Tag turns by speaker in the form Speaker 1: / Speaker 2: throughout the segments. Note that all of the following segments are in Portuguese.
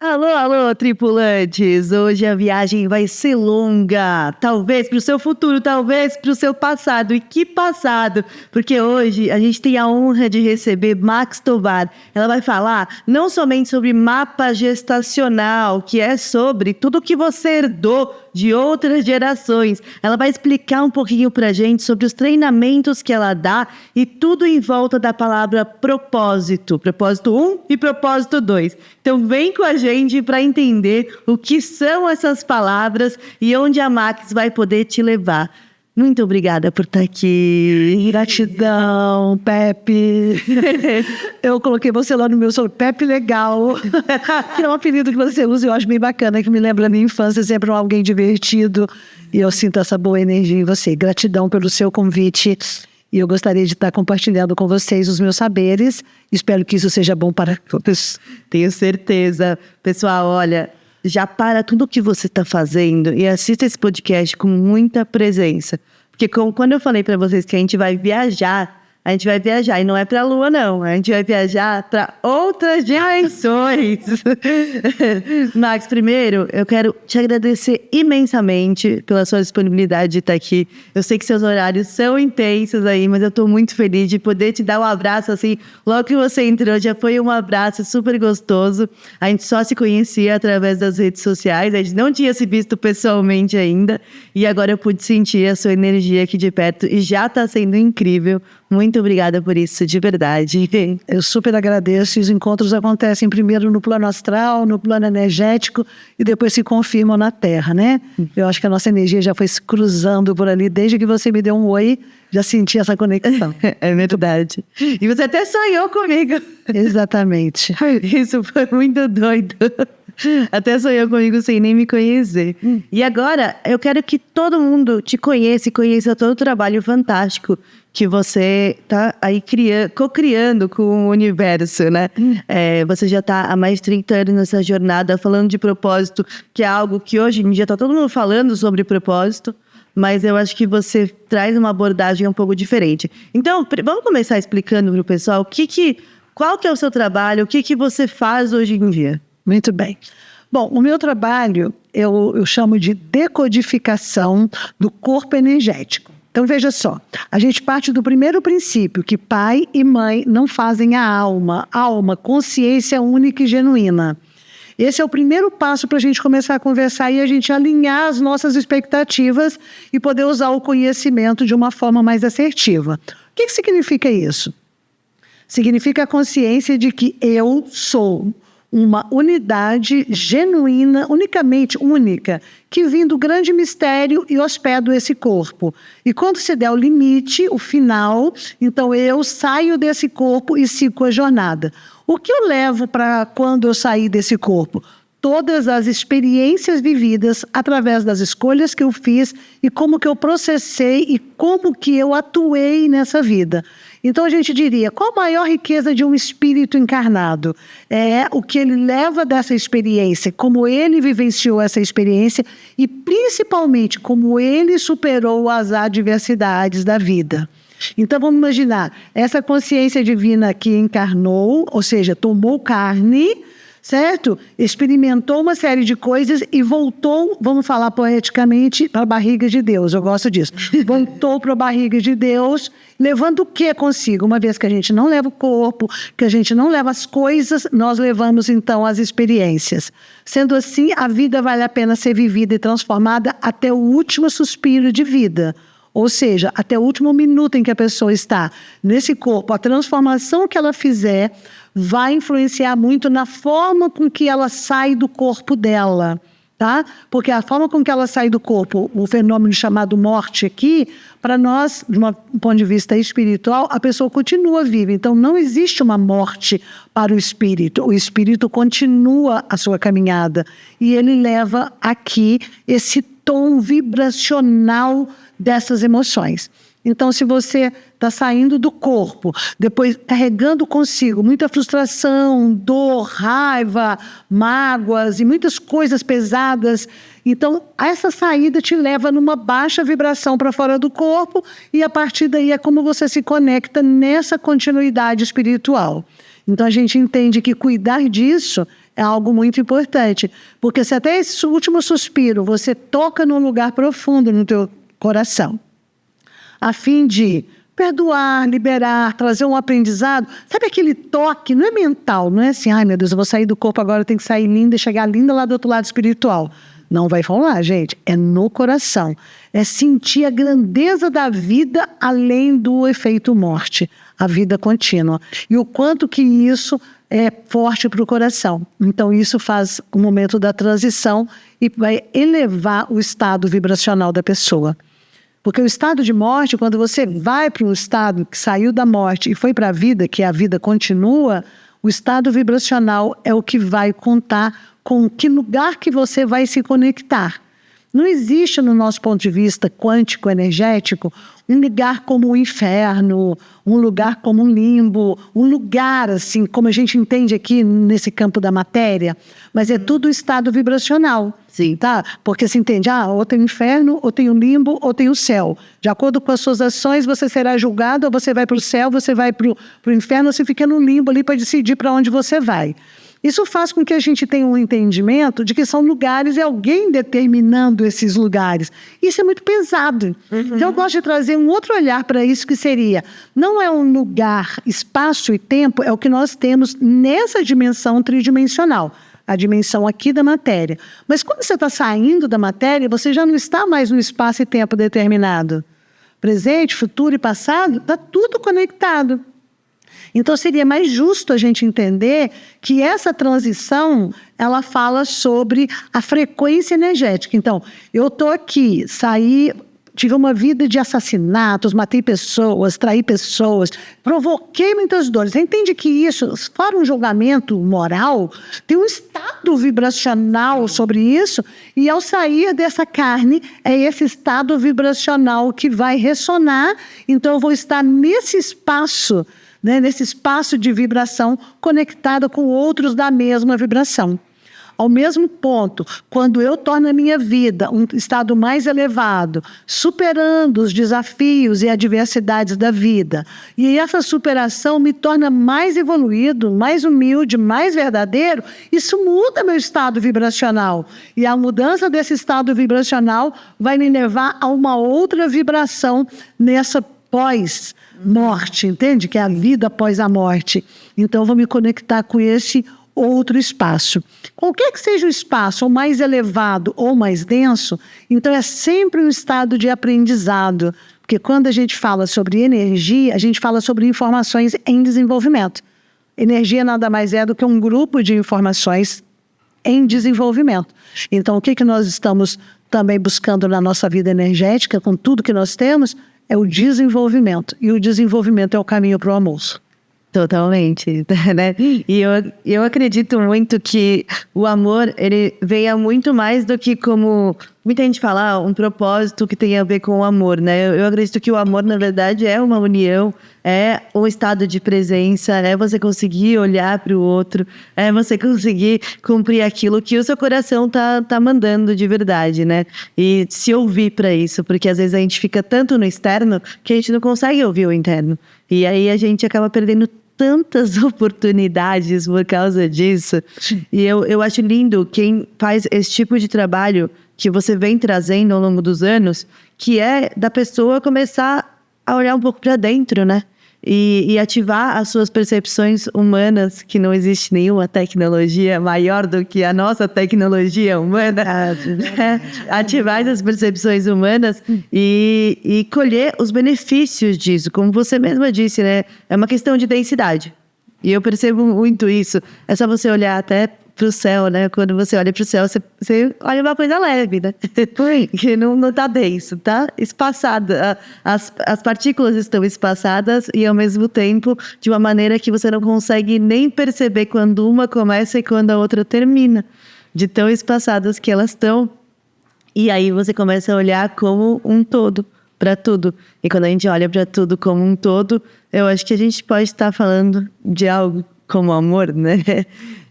Speaker 1: Alô, alô, tripulantes! Hoje a viagem vai ser longa, talvez para o seu futuro, talvez para o seu passado. E que passado! Porque hoje a gente tem a honra de receber Max Tovar. Ela vai falar não somente sobre mapa gestacional, que é sobre tudo que você herdou de outras gerações. Ela vai explicar um pouquinho pra gente sobre os treinamentos que ela dá e tudo em volta da palavra propósito. Propósito 1 e propósito 2. Então vem com a gente para entender o que são essas palavras e onde a Max vai poder te levar. Muito obrigada por estar aqui.
Speaker 2: Gratidão, Pepe. Eu coloquei você lá no meu sobre Pepe Legal, que é um apelido que você usa e eu acho bem bacana, que me lembra a minha infância, sempre alguém divertido. E eu sinto essa boa energia em você. Gratidão pelo seu convite. E eu gostaria de estar compartilhando com vocês os meus saberes. Espero que isso seja bom para todos.
Speaker 1: Tenho certeza. Pessoal, olha, já para tudo o que você está fazendo e assista esse podcast com muita presença. Porque quando eu falei para vocês que a gente vai viajar e não é para a Lua, não. A gente vai viajar para outras dimensões. Max, primeiro, eu quero te agradecer imensamente pela sua disponibilidade de estar aqui. Eu sei que seus horários são intensos aí, mas eu estou muito feliz de poder te dar um abraço assim. Logo que você entrou, já foi um abraço super gostoso. A gente só se conhecia através das redes sociais, a gente não tinha se visto pessoalmente ainda. E agora eu pude sentir a sua energia aqui de perto e já está sendo incrível. Muito obrigada por isso, de verdade.
Speaker 2: Eu super agradeço. Os encontros acontecem primeiro no plano astral, no plano energético e depois se confirmam na Terra, né? Eu acho que a nossa energia já foi se cruzando por ali. Desde que você me deu um oi, já senti essa conexão.
Speaker 1: É verdade. E você até sonhou comigo.
Speaker 2: Exatamente.
Speaker 1: Isso foi muito doido. Até sonhou comigo sem nem me conhecer. E agora, eu quero que todo mundo te conheça e conheça todo o trabalho fantástico que você está aí co-criando com o universo, né? Você já está há mais de 30 anos nessa jornada falando de propósito, que é algo que hoje em dia está todo mundo falando sobre propósito, mas eu acho que você traz uma abordagem um pouco diferente. Então, vamos começar explicando para o pessoal qual que é o seu trabalho, o que você faz hoje em dia.
Speaker 2: Muito bem. Bom, o meu trabalho eu chamo de decodificação do corpo energético. Então, veja só, a gente parte do primeiro princípio, que pai e mãe não fazem a alma, consciência única e genuína. Esse é o primeiro passo para a gente começar a conversar e a gente alinhar as nossas expectativas e poder usar o conhecimento de uma forma mais assertiva. O que significa isso? Significa a consciência de que eu sou uma unidade genuína, unicamente única, que vem do grande mistério e hospedo esse corpo. E quando se der o limite, o final, então eu saio desse corpo e sigo a jornada. O que eu levo para quando eu sair desse corpo? Todas as experiências vividas através das escolhas que eu fiz e como que eu processei e como que eu atuei nessa vida. Então a gente diria, qual a maior riqueza de um espírito encarnado? É o que ele leva dessa experiência, como ele vivenciou essa experiência e principalmente como ele superou as adversidades da vida. Então vamos imaginar, essa consciência divina que encarnou, ou seja, tomou carne, certo? Experimentou uma série de coisas e voltou, vamos falar poeticamente, para a barriga de Deus. Eu gosto disso. Voltou para a barriga de Deus, levando o que consigo? Uma vez que a gente não leva o corpo, que a gente não leva as coisas, nós levamos então as experiências. Sendo assim, a vida vale a pena ser vivida e transformada até o último suspiro de vida. Ou seja, até o último minuto em que a pessoa está nesse corpo, a transformação que ela fizer vai influenciar muito na forma com que ela sai do corpo dela, tá? Porque a forma com que ela sai do corpo, o fenômeno chamado morte aqui, para nós, de um ponto de vista espiritual, a pessoa continua viva. Então, não existe uma morte para o espírito continua a sua caminhada e ele leva aqui esse tom vibracional dessas emoções. Então, se você está saindo do corpo, depois carregando consigo muita frustração, dor, raiva, mágoas e muitas coisas pesadas, então essa saída te leva numa baixa vibração para fora do corpo e a partir daí é como você se conecta nessa continuidade espiritual. Então a gente entende que cuidar disso é algo muito importante. Porque se até esse último suspiro você toca num lugar profundo no teu coração, a fim de perdoar, liberar, trazer um aprendizado. Sabe aquele toque? Não é mental, não é assim, ai meu Deus, eu vou sair do corpo agora, eu tenho que sair linda e chegar linda lá do outro lado espiritual. Não vai falar, gente. É no coração. É sentir a grandeza da vida além do efeito morte. A vida contínua. E o quanto que isso é forte para o coração. Então, isso faz o momento da transição e vai elevar o estado vibracional da pessoa. Porque o estado de morte, quando você vai para um estado que saiu da morte e foi para a vida, que a vida continua, o estado vibracional é o que vai contar com que lugar que você vai se conectar. Não existe, no nosso ponto de vista quântico, energético, um lugar como o inferno, um lugar como um limbo, um lugar assim, como a gente entende aqui nesse campo da matéria, mas é tudo estado vibracional. Sim, tá? Porque se entende, ou tem o inferno, ou tem o limbo, ou tem o céu. De acordo com as suas ações, você será julgado, ou você vai para o céu, você vai para o inferno, ou você fica no limbo ali para decidir para onde você vai. Isso faz com que a gente tenha um entendimento de que são lugares e alguém determinando esses lugares. Isso é muito pesado. Então, eu gosto de trazer um outro olhar para isso, que seria, não é um lugar, espaço e tempo, é o que nós temos nessa dimensão tridimensional, a dimensão aqui da matéria. Mas quando você está saindo da matéria, você já não está mais no espaço e tempo determinado. Presente, futuro e passado, está tudo conectado. Então, seria mais justo a gente entender que essa transição, ela fala sobre a frequência energética. Então, eu estou aqui, saí, tive uma vida de assassinatos, matei pessoas, traí pessoas, provoquei muitas dores. Você entende que isso, fora um julgamento moral, tem um estado vibracional sobre isso, e ao sair dessa carne, é esse estado vibracional que vai ressonar. Então, eu vou estar nesse espaço, nesse espaço de vibração conectada com outros da mesma vibração. Ao mesmo ponto, quando eu torno a minha vida um estado mais elevado, superando os desafios e adversidades da vida, e essa superação me torna mais evoluído, mais humilde, mais verdadeiro, isso muda meu estado vibracional. E a mudança desse estado vibracional vai me levar a uma outra vibração nessa pós-morte, entende? Que é a vida após a morte. Então, eu vou me conectar com esse outro espaço. Qualquer que seja o espaço, ou mais elevado ou mais denso, então é sempre um estado de aprendizado. Porque quando a gente fala sobre energia, a gente fala sobre informações em desenvolvimento. Energia nada mais é do que um grupo de informações em desenvolvimento. Então, o que nós estamos também buscando na nossa vida energética, com tudo que nós temos, é o desenvolvimento. E o desenvolvimento é o caminho para o amor.
Speaker 1: Totalmente, né? E eu acredito muito que o amor, ele venha muito mais do que, como muita gente fala, um propósito que tem a ver com o amor, né? Eu acredito que o amor, na verdade, é uma união, é um estado de presença, é você conseguir olhar para o outro, é você conseguir cumprir aquilo que o seu coração tá mandando de verdade, né? E se ouvir para isso, porque às vezes a gente fica tanto no externo que a gente não consegue ouvir o interno. E aí a gente acaba perdendo tantas oportunidades por causa disso. E eu acho lindo quem faz esse tipo de trabalho que você vem trazendo ao longo dos anos, que é da pessoa começar a olhar um pouco para dentro, né? E ativar as suas percepções humanas, que não existe nenhuma tecnologia maior do que a nossa tecnologia humana. Ativar essas percepções humanas e colher os benefícios disso. Como você mesma disse, né? É uma questão de densidade. E eu percebo muito isso. É só você olhar até para o céu, né? Quando você olha para o céu, você olha uma coisa leve, né? Que não tá denso, tá espaçada. As partículas estão espaçadas e, ao mesmo tempo, de uma maneira que você não consegue nem perceber quando uma começa e quando a outra termina. De tão espaçadas que elas estão. E aí você começa a olhar como um todo, para tudo. E quando a gente olha para tudo como um todo, eu acho que a gente pode estar falando de algo como amor, né?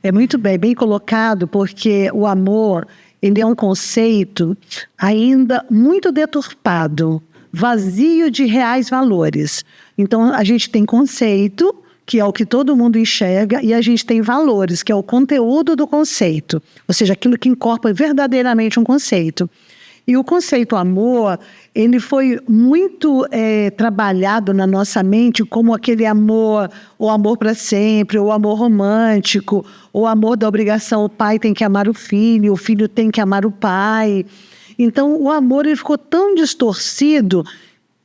Speaker 2: É muito bem colocado, porque o amor, ele é um conceito ainda muito deturpado, vazio de reais valores. Então, a gente tem conceito que é o que todo mundo enxerga, e a gente tem valores, que é o conteúdo do conceito, ou seja, aquilo que incorpora verdadeiramente um conceito. E o conceito amor, ele foi muito trabalhado na nossa mente como aquele amor, o amor para sempre, o amor romântico, o amor da obrigação, o pai tem que amar o filho tem que amar o pai. Então, o amor ele ficou tão distorcido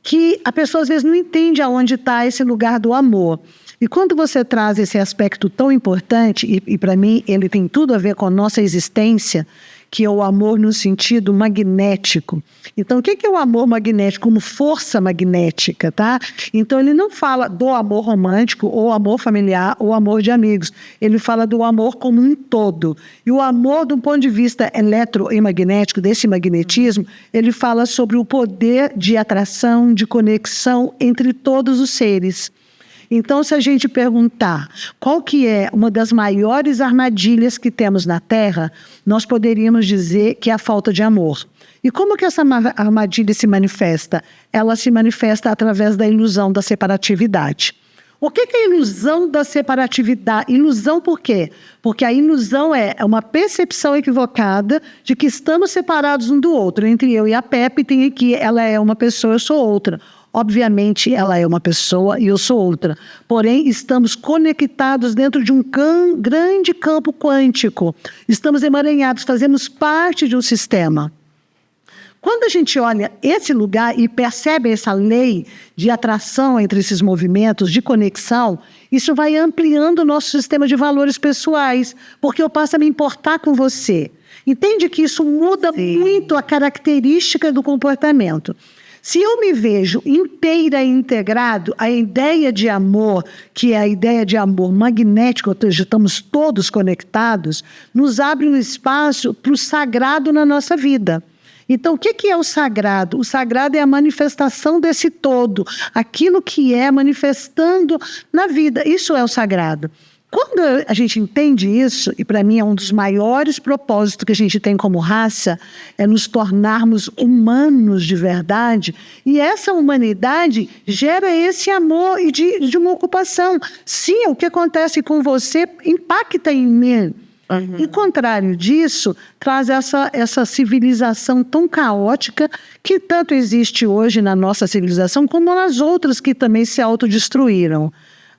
Speaker 2: que a pessoa às vezes não entende aonde está esse lugar do amor. E quando você traz esse aspecto tão importante, e para mim ele tem tudo a ver com a nossa existência, que é o amor no sentido magnético. Então, o que é o amor magnético? Como força magnética, tá? Então, ele não fala do amor romântico, ou amor familiar, ou amor de amigos. Ele fala do amor como um todo. E o amor, do ponto de vista eletro e magnético, desse magnetismo, ele fala sobre o poder de atração, de conexão entre todos os seres. Então, se a gente perguntar qual que é uma das maiores armadilhas que temos na Terra, nós poderíamos dizer que é a falta de amor. E como que essa armadilha se manifesta? Ela se manifesta através da ilusão da separatividade. O que é a ilusão da separatividade? Ilusão por quê? Porque a ilusão é uma percepção equivocada de que estamos separados um do outro. Entre eu e a Pepe tem aqui, ela é uma pessoa, eu sou outra. Obviamente, ela é uma pessoa e eu sou outra. Porém, estamos conectados dentro de um grande campo quântico. Estamos emaranhados, fazemos parte de um sistema. Quando a gente olha esse lugar e percebe essa lei de atração entre esses movimentos, de conexão, isso vai ampliando o nosso sistema de valores pessoais, porque eu passo a me importar com você. Entende que isso muda muito a característica do comportamento. Se eu me vejo inteira e integrado, a ideia de amor, que é a ideia de amor magnético, ou seja, estamos todos conectados, nos abre um espaço para o sagrado na nossa vida. Então, o que é o sagrado? O sagrado é a manifestação desse todo, aquilo que é manifestando na vida. Isso é o sagrado. Quando a gente entende isso, e para mim é um dos maiores propósitos que a gente tem como raça, é nos tornarmos humanos de verdade, e essa humanidade gera esse amor e de uma ocupação. Sim, o que acontece com você impacta em mim. Uhum. Em contrário disso, traz essa civilização tão caótica que tanto existe hoje na nossa civilização como nas outras que também se autodestruíram.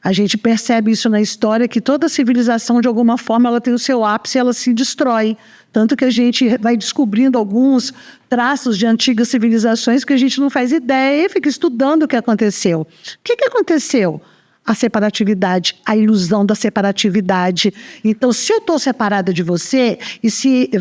Speaker 2: A gente percebe isso na história, que toda civilização, de alguma forma, ela tem o seu ápice e ela se destrói. Tanto que a gente vai descobrindo alguns traços de antigas civilizações que a gente não faz ideia e fica estudando o que aconteceu. O que aconteceu? A separatividade, a ilusão da separatividade. Então, se eu estou separada de você, e se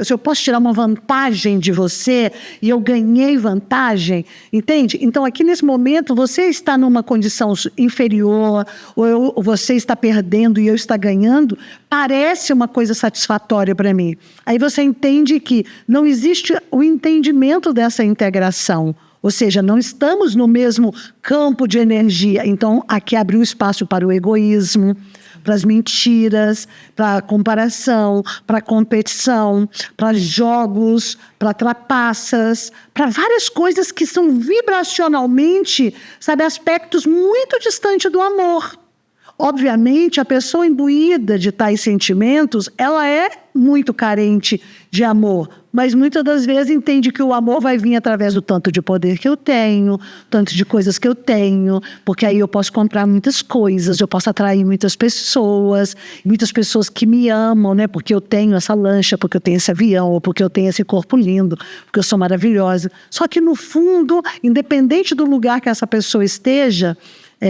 Speaker 2: eu posso tirar uma vantagem de você, e eu ganhei vantagem, entende? Então, aqui nesse momento, você está numa condição inferior, ou você está perdendo e eu estou ganhando, parece uma coisa satisfatória para mim. Aí você entende que não existe o entendimento dessa integração. Ou seja, não estamos no mesmo campo de energia. Então, aqui abriu espaço para o egoísmo, para as mentiras, para a comparação, para a competição, para jogos, para trapaças, para várias coisas que são vibracionalmente, sabe, aspectos muito distantes do amor. Obviamente, a pessoa imbuída de tais sentimentos, ela é muito carente de amor, mas muitas das vezes entende que o amor vai vir através do tanto de poder que eu tenho, tanto de coisas que eu tenho, porque aí eu posso comprar muitas coisas, eu posso atrair muitas pessoas que me amam, né? Porque eu tenho essa lancha, porque eu tenho esse avião, ou porque eu tenho esse corpo lindo, porque eu sou maravilhosa. Só que no fundo, independente do lugar que essa pessoa esteja,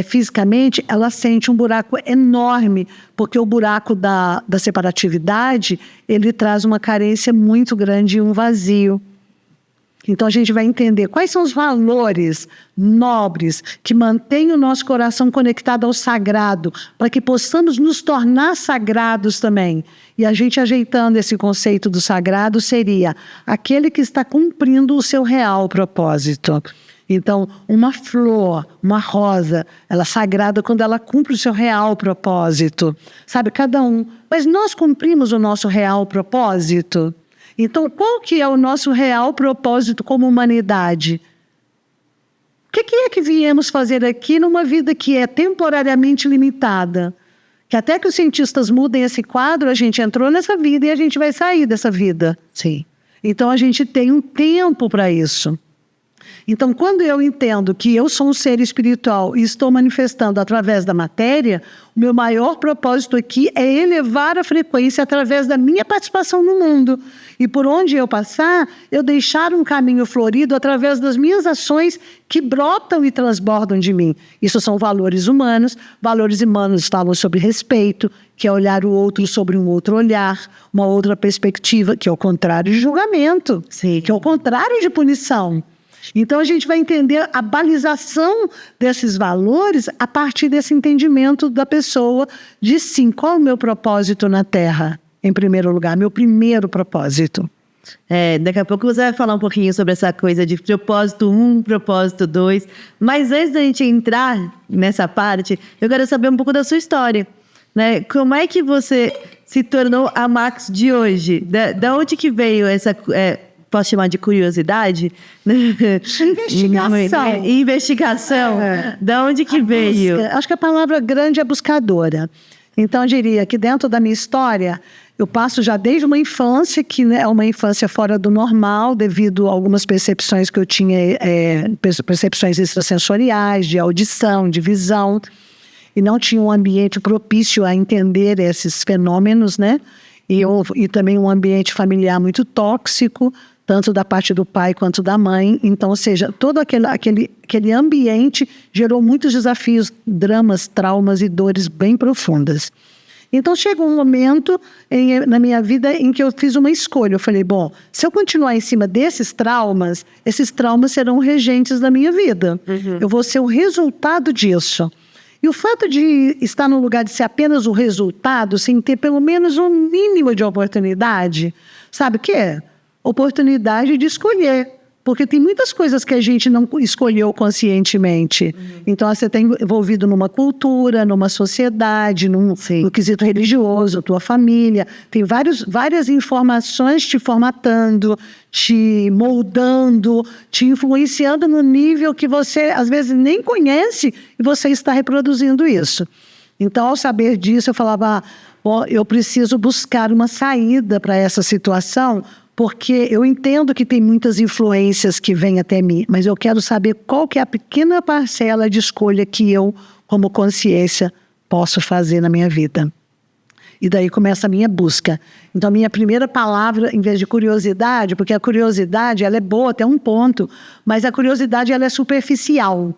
Speaker 2: fisicamente, ela sente um buraco enorme, porque o buraco da separatividade, ele traz uma carência muito grande e um vazio. Então, a gente vai entender quais são os valores nobres que mantêm o nosso coração conectado ao sagrado, para que possamos nos tornar sagrados também. E a gente ajeitando esse conceito do sagrado seria aquele que está cumprindo o seu real propósito. Então, uma flor, uma rosa, ela é sagrada quando ela cumpre o seu real propósito. Sabe, cada um. Mas nós cumprimos o nosso real propósito? Então, qual que é o nosso real propósito como humanidade? O que é que viemos fazer aqui numa vida que é temporariamente limitada? Que até que os cientistas mudem esse quadro, a gente entrou nessa vida e a gente vai sair dessa vida.
Speaker 1: Sim.
Speaker 2: Então, a gente tem um tempo para isso. Então, quando eu entendo que eu sou um ser espiritual e estou manifestando através da matéria, o meu maior propósito aqui é elevar a frequência através da minha participação no mundo. E por onde eu passar, eu deixar um caminho florido através das minhas ações que brotam e transbordam de mim. Isso são valores humanos. Valores humanos falam sobre respeito, que é olhar o outro sobre um outro olhar, uma outra perspectiva, que é o contrário de julgamento,
Speaker 1: Sim.
Speaker 2: que é o contrário de punição. Então, a gente vai entender a balização desses valores a partir desse entendimento da pessoa de, sim, qual é o meu propósito na Terra, em primeiro lugar, meu primeiro propósito.
Speaker 1: Daqui a pouco você vai falar um pouquinho sobre essa coisa de propósito 1, propósito 2. Mas antes da gente entrar nessa parte, eu quero saber um pouco da sua história, né? Como é que você se tornou a Max de hoje? Da onde que veio essa... posso chamar de curiosidade?
Speaker 2: Investigação.
Speaker 1: Investigação. Da onde que veio?
Speaker 2: Acho que a palavra grande é buscadora. Então, eu diria que dentro da minha história, eu passo já desde uma infância, que é uma infância fora do normal, devido a algumas percepções que eu tinha, percepções extrasensoriais, de audição, de visão, e não tinha um ambiente propício a entender esses fenômenos, né? E também um ambiente familiar muito tóxico, tanto da parte do pai quanto da mãe. Então, ou seja, todo aquele ambiente gerou muitos desafios, dramas, traumas e dores bem profundas. Então, chegou um momento na minha vida em que eu fiz uma escolha. Eu falei, bom, se eu continuar em cima desses traumas, esses traumas serão regentes da minha vida. Eu vou ser o resultado disso. E o fato de estar no lugar de ser apenas o resultado, sem ter pelo menos um mínimo de oportunidade, sabe o que é? Oportunidade de escolher. Porque tem muitas coisas que a gente não escolheu conscientemente. Então, você está envolvido numa cultura, numa sociedade, no quesito religioso, tua família. Tem várias informações te formatando, te moldando, te influenciando no nível que você, às vezes, nem conhece e você está reproduzindo isso. Então, ao saber disso, eu falava, eu preciso buscar uma saída para essa situação, porque eu entendo que tem muitas influências que vêm até mim, mas eu quero saber qual que é a pequena parcela de escolha que eu, como consciência, posso fazer na minha vida. E daí começa a minha busca. Então, a minha primeira palavra, em vez de curiosidade, porque a curiosidade, ela é boa até um ponto, mas a curiosidade, ela é superficial,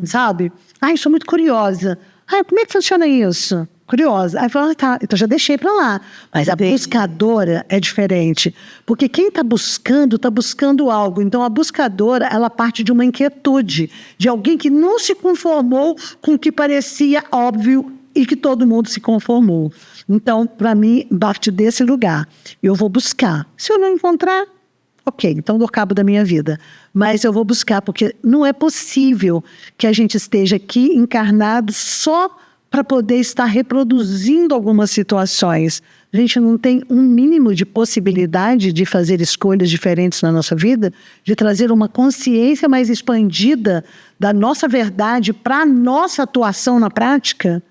Speaker 2: sabe? Sou muito curiosa. Como é que funciona isso? Curiosa. Aí eu falo, tá, então já deixei para lá. Mas a buscadora é diferente. Porque quem está buscando algo. Então, a buscadora, ela parte de uma inquietude, de alguém que não se conformou com o que parecia óbvio e que todo mundo se conformou. Então, para mim, parte desse lugar. Eu vou buscar. Se eu não encontrar, ok, então dou cabo da minha vida. Mas eu vou buscar, porque não é possível que a gente esteja aqui encarnado só para poder estar reproduzindo algumas situações. A gente não tem um mínimo de possibilidade de fazer escolhas diferentes na nossa vida, de trazer uma consciência mais expandida da nossa verdade para a nossa atuação na prática.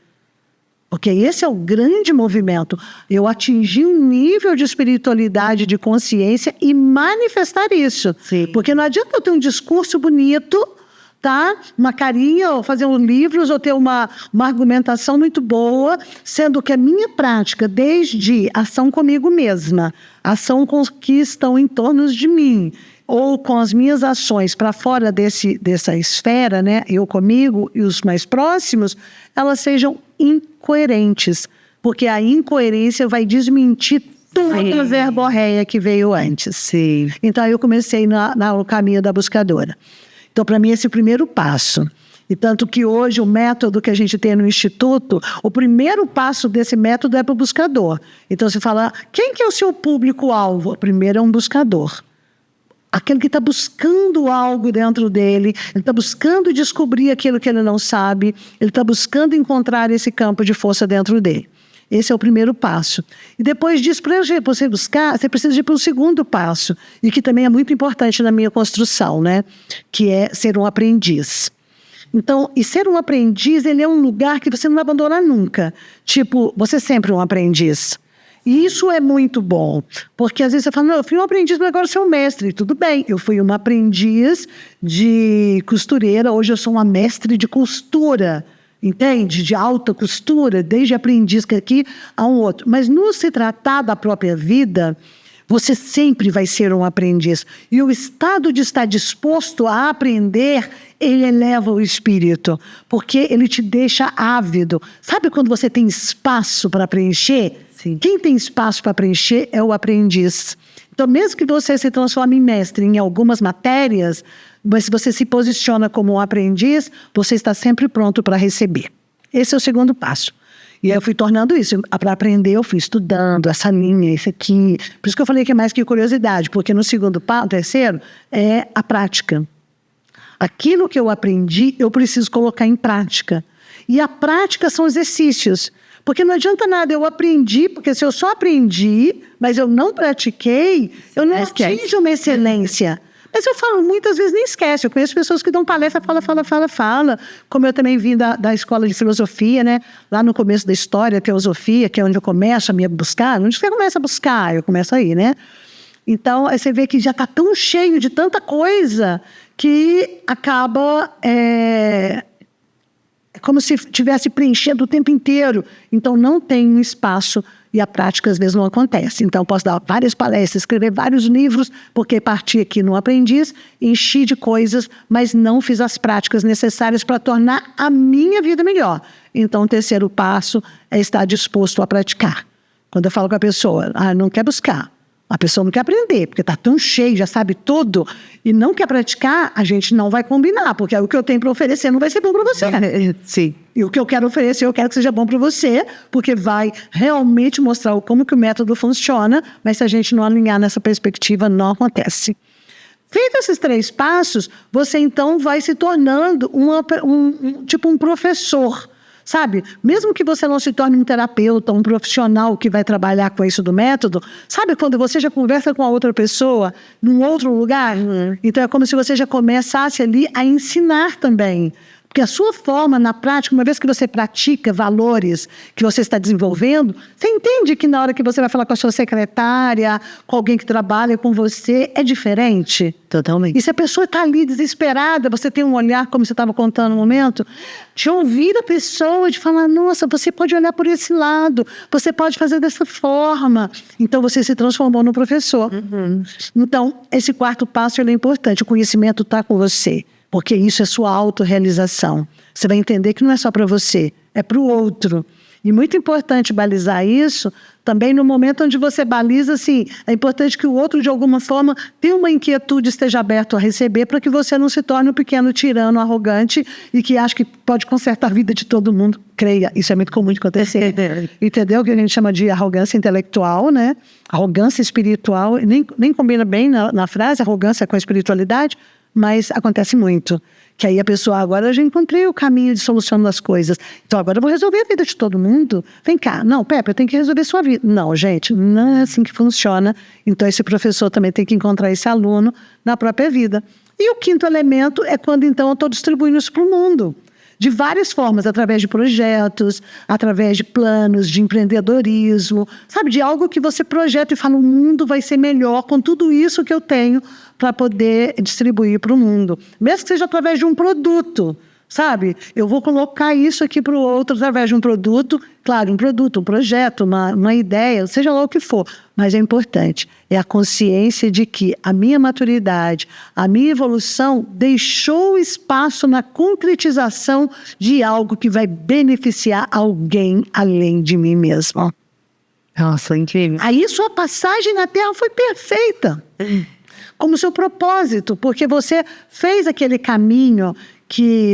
Speaker 2: Porque esse é o grande movimento. Eu atingir um nível de espiritualidade, de consciência e manifestar isso.
Speaker 1: Sim.
Speaker 2: Porque não adianta eu ter um discurso bonito, tá? Uma carinha, ou fazer livros, ou ter uma argumentação muito boa, sendo que a minha prática, desde ação comigo mesma, ação com os que estão em torno de mim, ou com as minhas ações para fora dessa esfera, né? Eu comigo e os mais próximos, elas sejam incoerentes, porque a incoerência vai desmentir toda a verborreia que veio antes.
Speaker 1: Sim.
Speaker 2: Então, eu comecei no caminho da buscadora. Então, para mim, esse é o primeiro passo. E tanto que hoje o método que a gente tem no Instituto, o primeiro passo desse método é para o buscador. Então, você fala, quem que é o seu público-alvo? O primeiro é um buscador. Aquele que está buscando algo dentro dele, ele está buscando descobrir aquilo que ele não sabe, ele está buscando encontrar esse campo de força dentro dele. Esse é o primeiro passo. E depois disso, para você buscar, você precisa ir para o segundo passo, e que também é muito importante na minha construção, né? Que é ser um aprendiz. Então, e ser um aprendiz, ele é um lugar que você não vai abandonar nunca. Tipo, você é sempre um aprendiz. E isso é muito bom, porque às vezes você fala, não, eu fui um aprendiz, mas agora eu sou um mestre. Tudo bem, eu fui uma aprendiz de costureira, hoje eu sou uma mestre de costura, entende? De alta costura, desde aprendiz aqui a um outro. Mas no se tratar da própria vida, você sempre vai ser um aprendiz. E o estado de estar disposto a aprender, ele eleva o espírito, porque ele te deixa ávido. Sabe quando você tem espaço para preencher?
Speaker 1: Sim.
Speaker 2: Quem tem espaço para preencher é o aprendiz. Então, mesmo que você se transforme em mestre em algumas matérias, mas se você se posiciona como um aprendiz, você está sempre pronto para receber. Esse é o segundo passo. E aí eu fui tornando isso. Para aprender, eu fui estudando essa linha, isso aqui. Por isso que eu falei que é mais que curiosidade, porque no terceiro, é a prática. Aquilo que eu aprendi, eu preciso colocar em prática. E a prática são exercícios. Porque não adianta nada, eu aprendi, porque se eu só aprendi, mas eu não pratiquei, eu não atinjo uma excelência. Mas eu falo, muitas vezes nem esquece. Eu conheço pessoas que dão palestra, fala. Como eu também vim da escola de filosofia, né? Lá no começo da história, a teosofia, que é onde eu começo a me buscar. Onde você começa a buscar? Eu começo aí, né? Então, aí você vê que já está tão cheio de tanta coisa que acaba... É como se estivesse preenchendo o tempo inteiro. Então, não tem um espaço e a prática, às vezes, não acontece. Então, posso dar várias palestras, escrever vários livros, porque parti aqui no aprendiz, enchi de coisas, mas não fiz as práticas necessárias para tornar a minha vida melhor. Então, o terceiro passo é estar disposto a praticar. Quando eu falo com a pessoa, não quer buscar, a pessoa não quer aprender, porque está tão cheio, já sabe tudo, e não quer praticar, a gente não vai combinar, porque o que eu tenho para oferecer não vai ser bom para você.
Speaker 1: Sim.
Speaker 2: E o que eu quero oferecer, eu quero que seja bom para você, porque vai realmente mostrar como que o método funciona, mas se a gente não alinhar nessa perspectiva, não acontece. Feito esses 3 passos, você então vai se tornando tipo um professor. Sabe, mesmo que você não se torne um terapeuta, um profissional que vai trabalhar com isso do método, sabe quando você já conversa com a outra pessoa num outro lugar? Então é como se você já começasse ali a ensinar também. Porque a sua forma, na prática, uma vez que você pratica valores que você está desenvolvendo, você entende que na hora que você vai falar com a sua secretária, com alguém que trabalha com você, é diferente.
Speaker 1: Totalmente.
Speaker 2: E se a pessoa está ali desesperada, você tem um olhar, como você estava contando no momento, de ouvir a pessoa, de falar, nossa, você pode olhar por esse lado, você pode fazer dessa forma. Então, você se transformou no professor. Então, esse 4º passo ele é importante. O conhecimento está com você. Porque isso é sua autorrealização. Você vai entender que não é só para você, é para o outro. E muito importante balizar isso também no momento onde você baliza, assim, é importante que o outro, de alguma forma, tenha uma inquietude, esteja aberto a receber, para que você não se torne um pequeno tirano arrogante e que acha que pode consertar a vida de todo mundo. Creia, isso é muito comum de acontecer. Entendeu? Que a gente chama de arrogância intelectual, né? Arrogância espiritual, nem combina bem na frase, arrogância com a espiritualidade, mas acontece muito. Que aí a pessoa, agora eu já encontrei o caminho de solução das coisas. Então agora eu vou resolver a vida de todo mundo. Vem cá, não, Pepe, eu tenho que resolver a sua vida. Não, gente, não é assim que funciona. Então esse professor também tem que encontrar esse aluno na própria vida. E o 5º elemento é quando então eu estou distribuindo isso para o mundo. De várias formas, através de projetos, através de planos, de empreendedorismo, sabe, de algo que você projeta e fala, o mundo vai ser melhor com tudo isso que eu tenho para poder distribuir para o mundo. Mesmo que seja através de um produto, sabe? Eu vou colocar isso aqui para o outro através de um produto, claro, um produto, um projeto, uma ideia, seja lá o que for. Mas é importante, é a consciência de que a minha maturidade, a minha evolução deixou espaço na concretização de algo que vai beneficiar alguém além de mim mesmo.
Speaker 1: Nossa, incrível.
Speaker 2: Aí sua passagem na Terra foi perfeita. Como seu propósito, porque você fez aquele caminho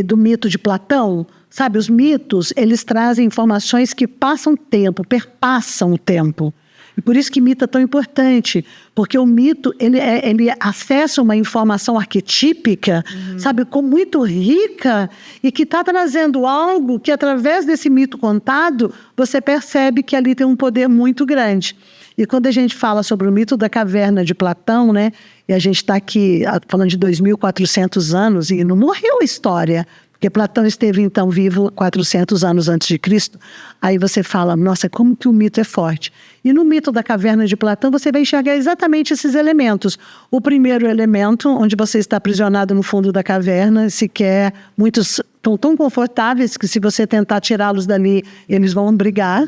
Speaker 2: do mito de Platão, sabe? Os mitos, eles trazem informações que passam tempo, perpassam o tempo. E por isso que mito é tão importante, porque o mito, ele acessa uma informação arquetípica, sabe, muito rica, e que está trazendo algo que, através desse mito contado, você percebe que ali tem um poder muito grande. E quando a gente fala sobre o mito da caverna de Platão, né, e a gente está aqui falando de 2.400 anos, e não morreu a história. Porque Platão esteve, então, vivo 400 anos antes de Cristo. Aí você fala, nossa, como que o mito é forte. E no mito da caverna de Platão, você vai enxergar exatamente esses elementos. O primeiro elemento, onde você está aprisionado no fundo da caverna, sequer muitos estão tão confortáveis que se você tentar tirá-los dali, eles vão brigar.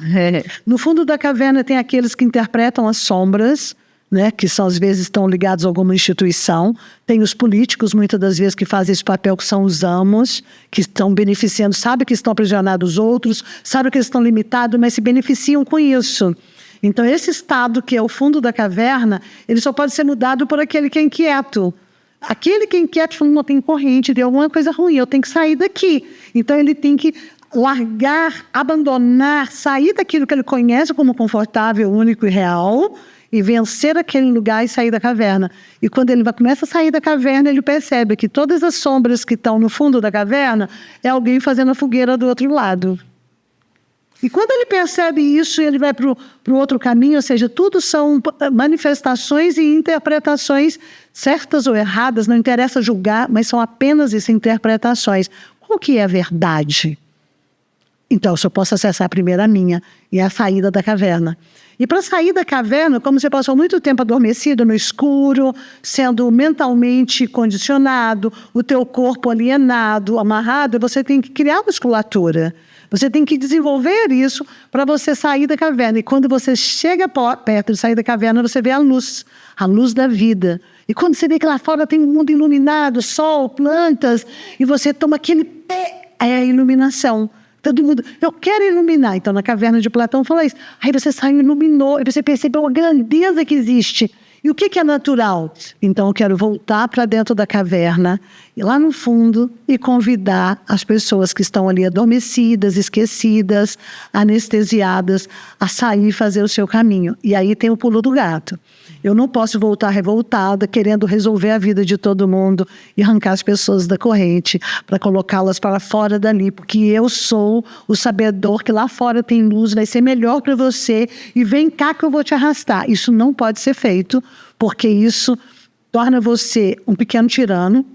Speaker 2: No fundo da caverna tem aqueles que interpretam as sombras, né, que são, às vezes estão ligados a alguma instituição. Tem os políticos, muitas das vezes, que fazem esse papel, que são os amos, que estão beneficiando, sabem que estão aprisionados outros, sabem que eles estão limitados, mas se beneficiam com isso. Então, esse estado, que é o fundo da caverna, ele só pode ser mudado por aquele que é inquieto. Aquele que é inquieto, falando, não, tem corrente, tem alguma coisa ruim, eu tenho que sair daqui. Então, ele tem que largar, abandonar, sair daquilo que ele conhece como confortável, único e real, e vencer aquele lugar e sair da caverna. E quando ele começa a sair da caverna, ele percebe que todas as sombras que estão no fundo da caverna é alguém fazendo a fogueira do outro lado. E quando ele percebe isso, ele vai para o outro caminho, ou seja, tudo são manifestações e interpretações certas ou erradas, não interessa julgar, mas são apenas essas interpretações. Qual que é a verdade? Então, eu só posso acessar primeiro a minha, e é a saída da caverna. E para sair da caverna, como você passou muito tempo adormecido no escuro, sendo mentalmente condicionado, o teu corpo alienado, amarrado, você tem que criar musculatura. Você tem que desenvolver isso para você sair da caverna. E quando você chega perto de sair da caverna, você vê a luz da vida. E quando você vê que lá fora tem um mundo iluminado, sol, plantas, e você toma aquele pé, é a iluminação. Todo mundo, eu quero iluminar. Então, na caverna de Platão, falou isso. Aí você saiu, iluminou, e você percebeu a grandeza que existe. E o que é natural? Então, eu quero voltar para dentro da caverna, ir lá no fundo e convidar as pessoas que estão ali adormecidas, esquecidas, anestesiadas, a sair e fazer o seu caminho. E aí tem o pulo do gato. Eu não posso voltar revoltada, querendo resolver a vida de todo mundo e arrancar as pessoas da corrente para colocá-las para fora dali, porque eu sou o sabedor que lá fora tem luz, vai ser melhor para você e vem cá que eu vou te arrastar. Isso não pode ser feito, porque isso torna você um pequeno tirano,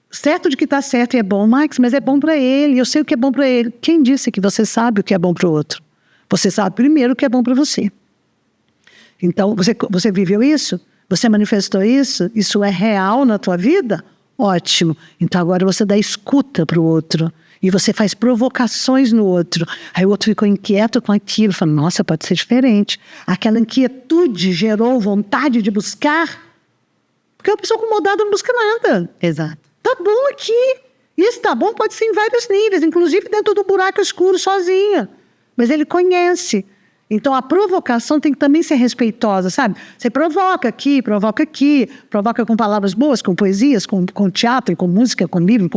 Speaker 2: certo de que está certo e é bom, Max, mas é bom para ele, eu sei o que é bom para ele. Quem disse que você sabe o que é bom para o outro? Você sabe primeiro o que é bom para você. Então, você viveu isso? Você manifestou isso? Isso é real na tua vida? Ótimo. Então, agora você dá escuta para o outro. E você faz provocações no outro. Aí o outro ficou inquieto com aquilo. Fala, nossa, pode ser diferente. Aquela inquietude gerou vontade de buscar. Porque a pessoa acomodada não busca nada.
Speaker 1: Exato.
Speaker 2: Tá bom aqui. E esse tá bom pode ser em vários níveis. Inclusive dentro do buraco escuro, sozinha. Mas ele conhece. Então, a provocação tem que também ser respeitosa, sabe? Você provoca provoca com palavras boas, com poesias, com teatro, com música, com livro,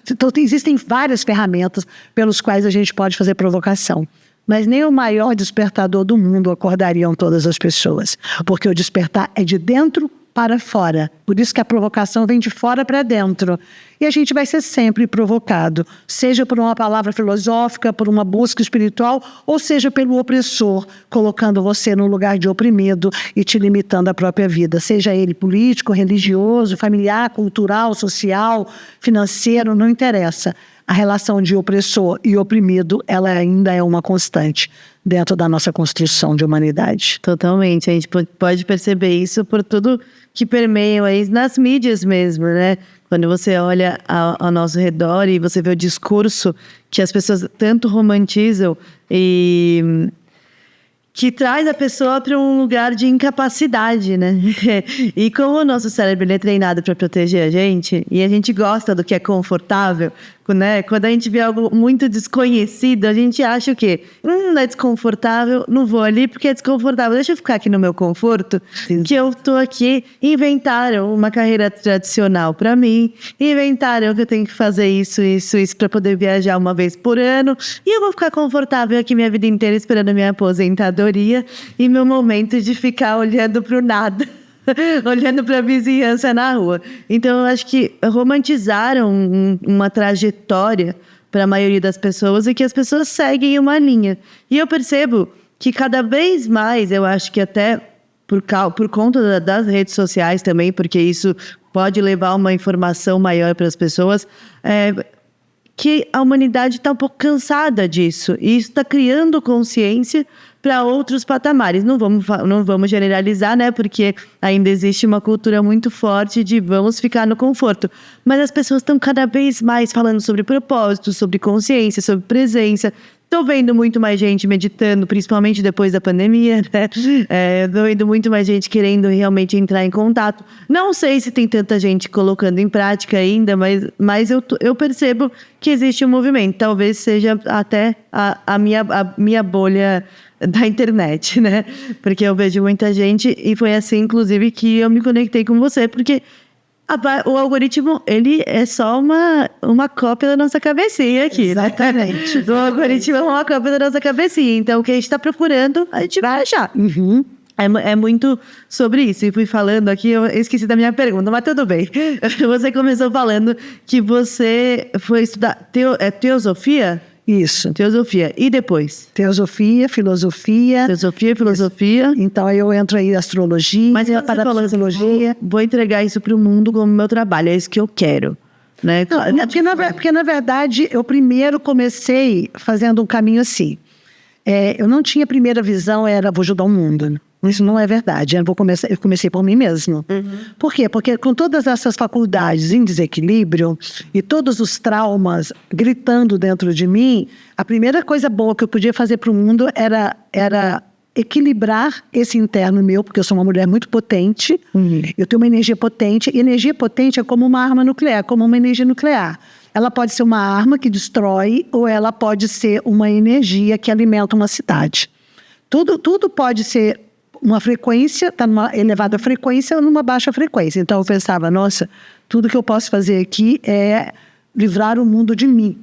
Speaker 2: Então, existem várias ferramentas pelos quais a gente pode fazer provocação. Mas nem o maior despertador do mundo acordariam todas as pessoas, porque o despertar é de dentro para fora. Por isso que a provocação vem de fora para dentro. E a gente vai ser sempre provocado, seja por uma palavra filosófica, por uma busca espiritual, ou seja pelo opressor, colocando você no lugar de oprimido e te limitando a própria vida. Seja ele político, religioso, familiar, cultural, social, financeiro, não interessa. A relação de opressor e oprimido, ela ainda é uma constante dentro da nossa construção de humanidade.
Speaker 1: Totalmente. A gente pode perceber isso por tudo que permeia aí nas mídias mesmo, né? Quando você olha ao nosso redor e você vê o discurso que as pessoas tanto romantizam e que traz a pessoa para um lugar de incapacidade, né? E como o nosso cérebro ele é treinado para proteger a gente, e a gente gosta do que é confortável, né? Quando a gente vê algo muito desconhecido, a gente acha o quê? Não é desconfortável, não vou ali porque é desconfortável. Deixa eu ficar aqui no meu conforto, que eu tô aqui. Inventaram uma carreira tradicional para mim, inventaram que eu tenho que fazer isso para poder viajar uma vez por ano, e eu vou ficar confortável aqui minha vida inteira esperando a minha aposentadoria e meu momento de ficar olhando para o nada. Olhando para a vizinhança na rua. Então, eu acho que romantizaram uma trajetória para a maioria das pessoas e que as pessoas seguem uma linha. E eu percebo que cada vez mais, eu acho que até por conta das redes sociais também, porque isso pode levar uma informação maior para as pessoas, que a humanidade está um pouco cansada disso. E isso está criando consciência para outros patamares. Não vamos generalizar, né? Porque ainda existe uma cultura muito forte de vamos ficar no conforto. Mas as pessoas estão cada vez mais falando sobre propósito, sobre consciência, sobre presença. Estou vendo muito mais gente meditando, principalmente depois da pandemia, né? Estou vendo muito mais gente querendo realmente entrar em contato. Não sei se tem tanta gente colocando em prática ainda, mas eu percebo que existe um movimento. Talvez seja até a minha bolha da internet, né? Porque eu vejo muita gente, e foi assim, inclusive, que eu me conectei com você, porque o algoritmo, ele é só uma cópia da nossa cabecinha aqui,
Speaker 2: Exatamente.
Speaker 1: né? O algoritmo é uma cópia da nossa cabecinha. Então, o que a gente está procurando, a gente vai achar.
Speaker 2: Uhum.
Speaker 1: É muito sobre isso. E fui falando aqui, eu esqueci da minha pergunta, mas tudo bem. Você começou falando que você foi estudar teosofia?
Speaker 2: Isso.
Speaker 1: Teosofia. E depois?
Speaker 2: Teosofia, filosofia.
Speaker 1: Teosofia e filosofia.
Speaker 2: Isso. Então, eu entro aí em astrologia,
Speaker 1: mas
Speaker 2: parapsicologia.
Speaker 1: Vou entregar isso para o mundo como meu trabalho, é isso que eu quero. Né?
Speaker 2: Porque, na verdade, eu primeiro comecei fazendo um caminho assim. Eu não tinha primeira visão, vou ajudar o mundo. Isso não é verdade. Eu comecei por mim mesmo. Uhum. Por quê? Porque com todas essas faculdades em desequilíbrio e todos os traumas gritando dentro de mim, a primeira coisa boa que eu podia fazer para o mundo era equilibrar esse interno meu, porque eu sou uma mulher muito potente, eu tenho uma energia potente, e energia potente é como uma arma nuclear, como uma energia nuclear. Ela pode ser uma arma que destrói, ou ela pode ser uma energia que alimenta uma cidade. Tudo pode ser uma frequência, está numa elevada frequência ou numa baixa frequência. Então eu pensava, nossa, tudo que eu posso fazer aqui é livrar o mundo de mim.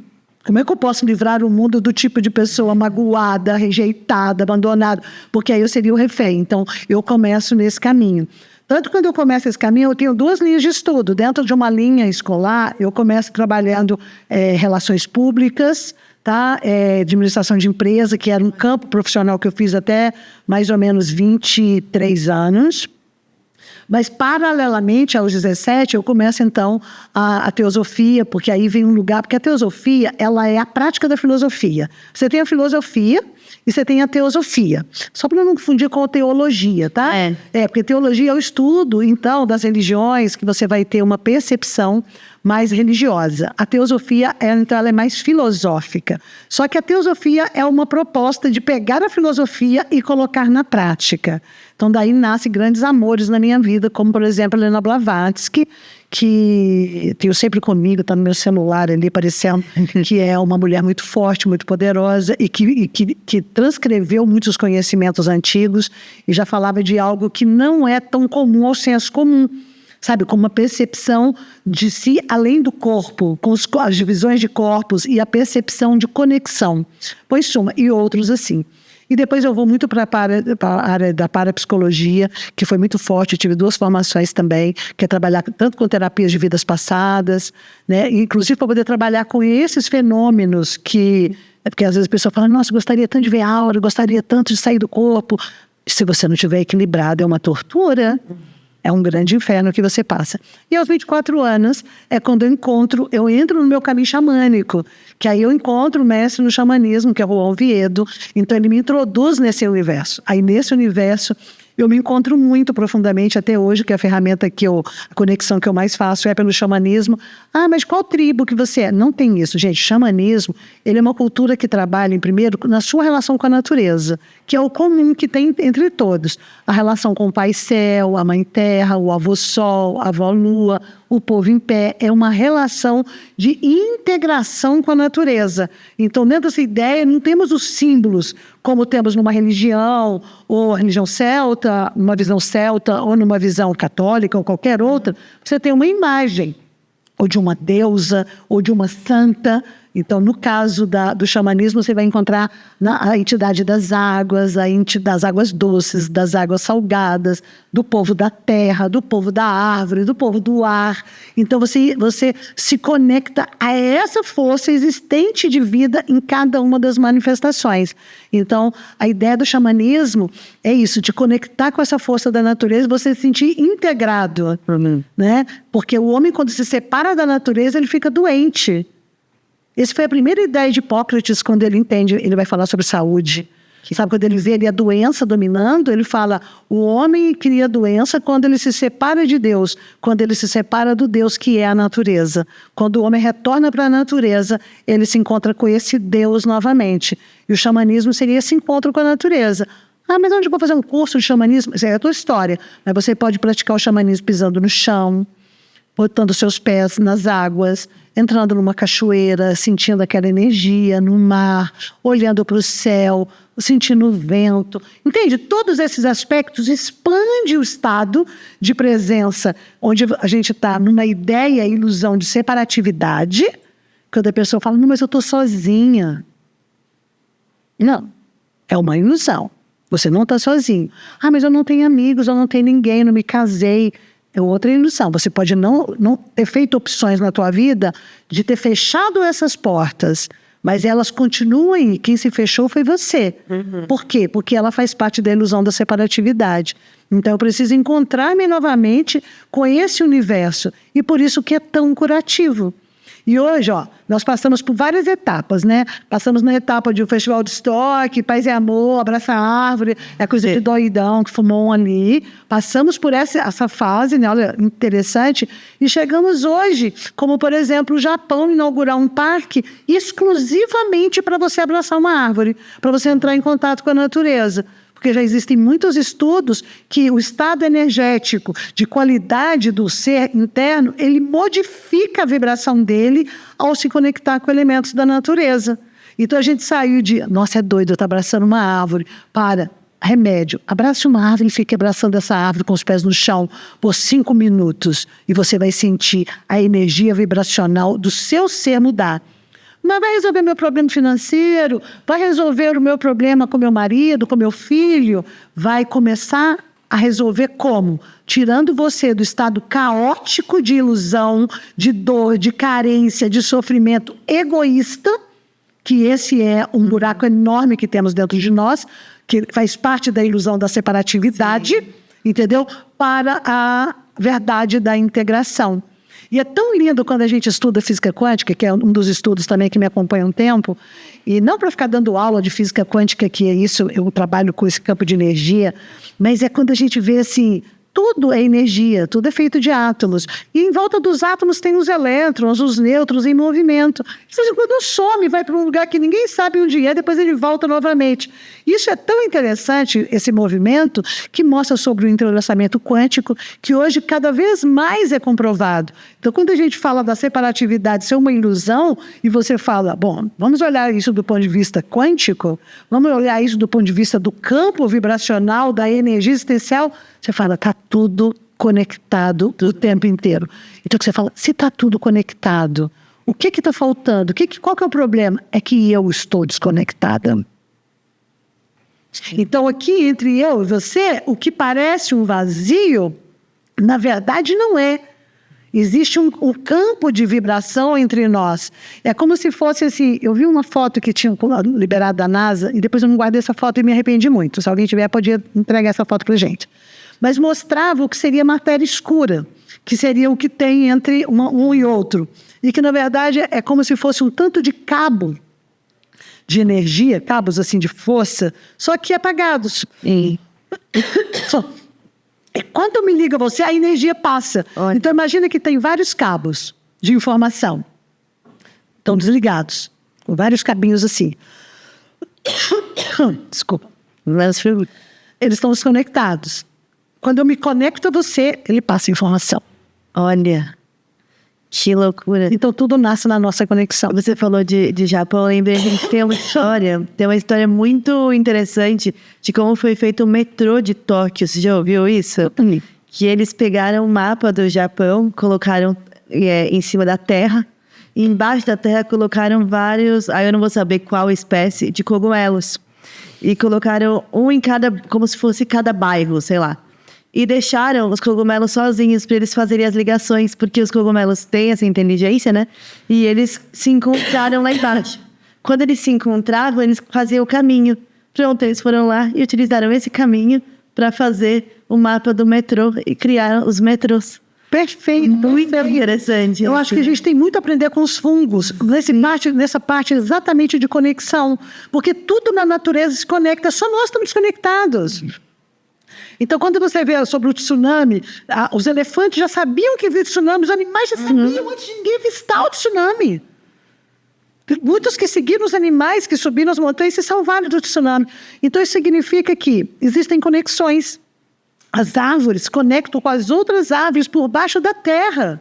Speaker 2: Como é que eu posso livrar o mundo do tipo de pessoa magoada, rejeitada, abandonada? Porque aí eu seria o refém. Então eu começo nesse caminho. Tanto que quando eu começo esse caminho, eu tenho 2 linhas de estudo. Dentro de uma linha escolar, eu começo trabalhando relações públicas, tá? Administração de empresa, que era um campo profissional que eu fiz até mais ou menos 23 anos. Mas, paralelamente, aos 17, eu começo, então, a teosofia, porque aí vem um lugar... Porque a teosofia, ela é a prática da filosofia. Você tem a filosofia e você tem a teosofia. Só para não confundir com a teologia, tá? Porque teologia é o estudo, então, das religiões, que você vai ter uma percepção mais religiosa. A teosofia, então, ela é mais filosófica. Só que a teosofia é uma proposta de pegar a filosofia e colocar na prática. Então, daí nascem grandes amores na minha vida, como, por exemplo, a Helena Blavatsky, que tenho sempre comigo, está no meu celular ali, parecendo que é uma mulher muito forte, muito poderosa, e que transcreveu muitos conhecimentos antigos e já falava de algo que não é tão comum ao senso comum. Sabe, com uma percepção de si além do corpo, com as divisões de corpos e a percepção de conexão. Pois suma, e outros assim. E depois eu vou muito para a área da parapsicologia, que foi muito forte. Eu tive 2 formações também, que é trabalhar tanto com terapias de vidas passadas, né? Inclusive para poder trabalhar com esses fenômenos que... Porque às vezes a pessoa fala, nossa, gostaria tanto de ver aura, gostaria tanto de sair do corpo. Se você não estiver equilibrado, é uma tortura. É um grande inferno que você passa. E aos 24 anos é quando eu entro no meu caminho xamânico, que aí eu encontro o mestre no xamanismo, que é o Juan Oviedo. Então ele me introduz nesse universo. Aí nesse universo eu me encontro muito profundamente até hoje, que é a ferramenta a conexão que eu mais faço é pelo xamanismo. Ah, mas qual tribo que você é? Não tem isso, gente. Xamanismo, ele é uma cultura que trabalha, primeiro, na sua relação com a natureza, que é o comum que tem entre todos. A relação com o Pai Céu, a Mãe Terra, o Avô Sol, a Avó Lua, o povo em pé. É uma relação de integração com a natureza. Então, dentro dessa ideia, não temos os símbolos, como temos numa religião, ou religião celta, numa visão celta, ou numa visão católica, ou qualquer outra. Você tem uma imagem, ou de uma deusa, ou de uma santa. Então, no caso do xamanismo, você vai encontrar a entidade das águas, das águas doces, das águas salgadas, do povo da terra, do povo da árvore, do povo do ar. Então, você se conecta a essa força existente de vida em cada uma das manifestações. Então, a ideia do xamanismo é isso, de conectar com essa força da natureza, você se sentir integrado, né? Porque o homem, quando se separa da natureza, ele fica doente. Essa foi a primeira ideia de Hipócrates quando ele entende, ele vai falar sobre saúde. Sabe, quando ele vê ali a doença dominando, ele fala, o homem cria doença quando ele se separa de Deus, quando ele se separa do Deus que é a natureza. Quando o homem retorna para a natureza, ele se encontra com esse Deus novamente. E o xamanismo seria esse encontro com a natureza. Ah, mas onde eu vou fazer um curso de xamanismo? Essa é a tua história. Mas você pode praticar o xamanismo pisando no chão, botando seus pés nas águas, entrando numa cachoeira, sentindo aquela energia no mar, olhando para o céu, sentindo o vento. Entende? Todos esses aspectos expandem o estado de presença, onde a gente está numa ideia, ilusão de separatividade, quando a pessoa fala, não, mas eu estou sozinha. Não, é uma ilusão. Você não está sozinho. Ah, mas eu não tenho amigos, eu não tenho ninguém, não me casei. É outra ilusão. Você pode não ter feito opções na tua vida de ter fechado essas portas, mas elas continuam aí. Quem se fechou foi você. Por quê? Porque ela faz parte da ilusão da separatividade. Então eu preciso encontrar-me novamente com esse universo. E por isso que é tão curativo. E hoje, nós passamos por várias etapas, né? Passamos na etapa de um festival de estoque, paz e amor, abraça a árvore, é coisa de doidão que fumou um ali. Passamos por essa fase, né? Olha, interessante. E chegamos hoje, como por exemplo, o Japão inaugurar um parque exclusivamente para você abraçar uma árvore, para você entrar em contato com a natureza. Porque já existem muitos estudos que o estado energético de qualidade do ser interno, ele modifica a vibração dele ao se conectar com elementos da natureza. Então a gente saiu de, nossa, é doido, eu estou abraçando uma árvore, para remédio. Abrace uma árvore e fique abraçando essa árvore com os pés no chão por 5 minutos e você vai sentir a energia vibracional do seu ser mudar. Mas vai resolver meu problema financeiro, vai resolver o meu problema com meu marido, com meu filho, vai começar a resolver como? Tirando você do estado caótico de ilusão, de dor, de carência, de sofrimento egoísta, que esse é um buraco enorme que temos dentro de nós, que faz parte da ilusão da separatividade, entendeu? Para a verdade da integração. E é tão lindo quando a gente estuda física quântica, que é um dos estudos também que me acompanha há um tempo, e não para ficar dando aula de física quântica, que é isso, eu trabalho com esse campo de energia, mas é quando a gente vê assim, tudo é energia, tudo é feito de átomos. E em volta dos átomos tem os elétrons, os nêutrons em movimento. De vez em quando some, vai para um lugar que ninguém sabe onde é, depois ele volta novamente. Isso é tão interessante, esse movimento, que mostra sobre o entrelaçamento quântico, que hoje cada vez mais é comprovado. Então, quando a gente fala da separatividade ser uma ilusão, e você fala, bom, vamos olhar isso do ponto de vista quântico, vamos olhar isso do ponto de vista do campo vibracional, da energia existencial, você fala, está tudo conectado o tempo inteiro. Então você fala, se está tudo conectado, o que está faltando? Qual que é o problema? É que eu estou desconectada. Então aqui entre eu e você, o que parece um vazio, na verdade não é. Existe um campo de vibração entre nós. É como se fosse assim, eu vi uma foto que tinham liberado da NASA, e depois eu não guardei essa foto e me arrependi muito. Se alguém tiver, podia entregar essa foto para a gente. Mas mostrava o que seria matéria escura, que seria o que tem entre um e outro. E que, na verdade, é como se fosse um tanto de cabo de energia, cabos assim de força, só que apagados. E quando eu me ligo a você, a energia passa. Olha. Então, imagina que tem vários cabos de informação. Estão desligados, com vários cabinhos assim. Desculpa. Eles estão desconectados. Quando eu me conecto a você, ele passa informação.
Speaker 1: Olha, que loucura.
Speaker 2: Então tudo nasce na nossa conexão.
Speaker 1: Você falou de Japão, eu lembrei que tem uma história muito interessante de como foi feito o metrô de Tóquio. Você já ouviu isso? Que eles pegaram o mapa do Japão, colocaram em cima da terra, e embaixo da terra colocaram vários, aí eu não vou saber qual espécie, de cogumelos. E colocaram um em cada, como se fosse cada bairro, sei lá. E deixaram os cogumelos sozinhos para eles fazerem as ligações, porque os cogumelos têm essa inteligência, né? E eles se encontraram lá embaixo. Quando eles se encontravam, eles faziam o caminho. Pronto, eles foram lá e utilizaram esse caminho para fazer o mapa do metrô e criaram os metrôs.
Speaker 2: Perfeito.
Speaker 1: Muito interessante.
Speaker 2: Eu acho que a gente tem muito a aprender com os fungos, nessa parte exatamente de conexão. Porque tudo na natureza se conecta, só nós estamos conectados. Então, quando você vê sobre o tsunami, os elefantes já sabiam que havia tsunami, os animais já sabiam antes de ninguém avistar o tsunami. Muitos que seguiram os animais, que subiram as montanhas, se salvaram do tsunami. Então, isso significa que existem conexões. As árvores conectam com as outras árvores por baixo da terra.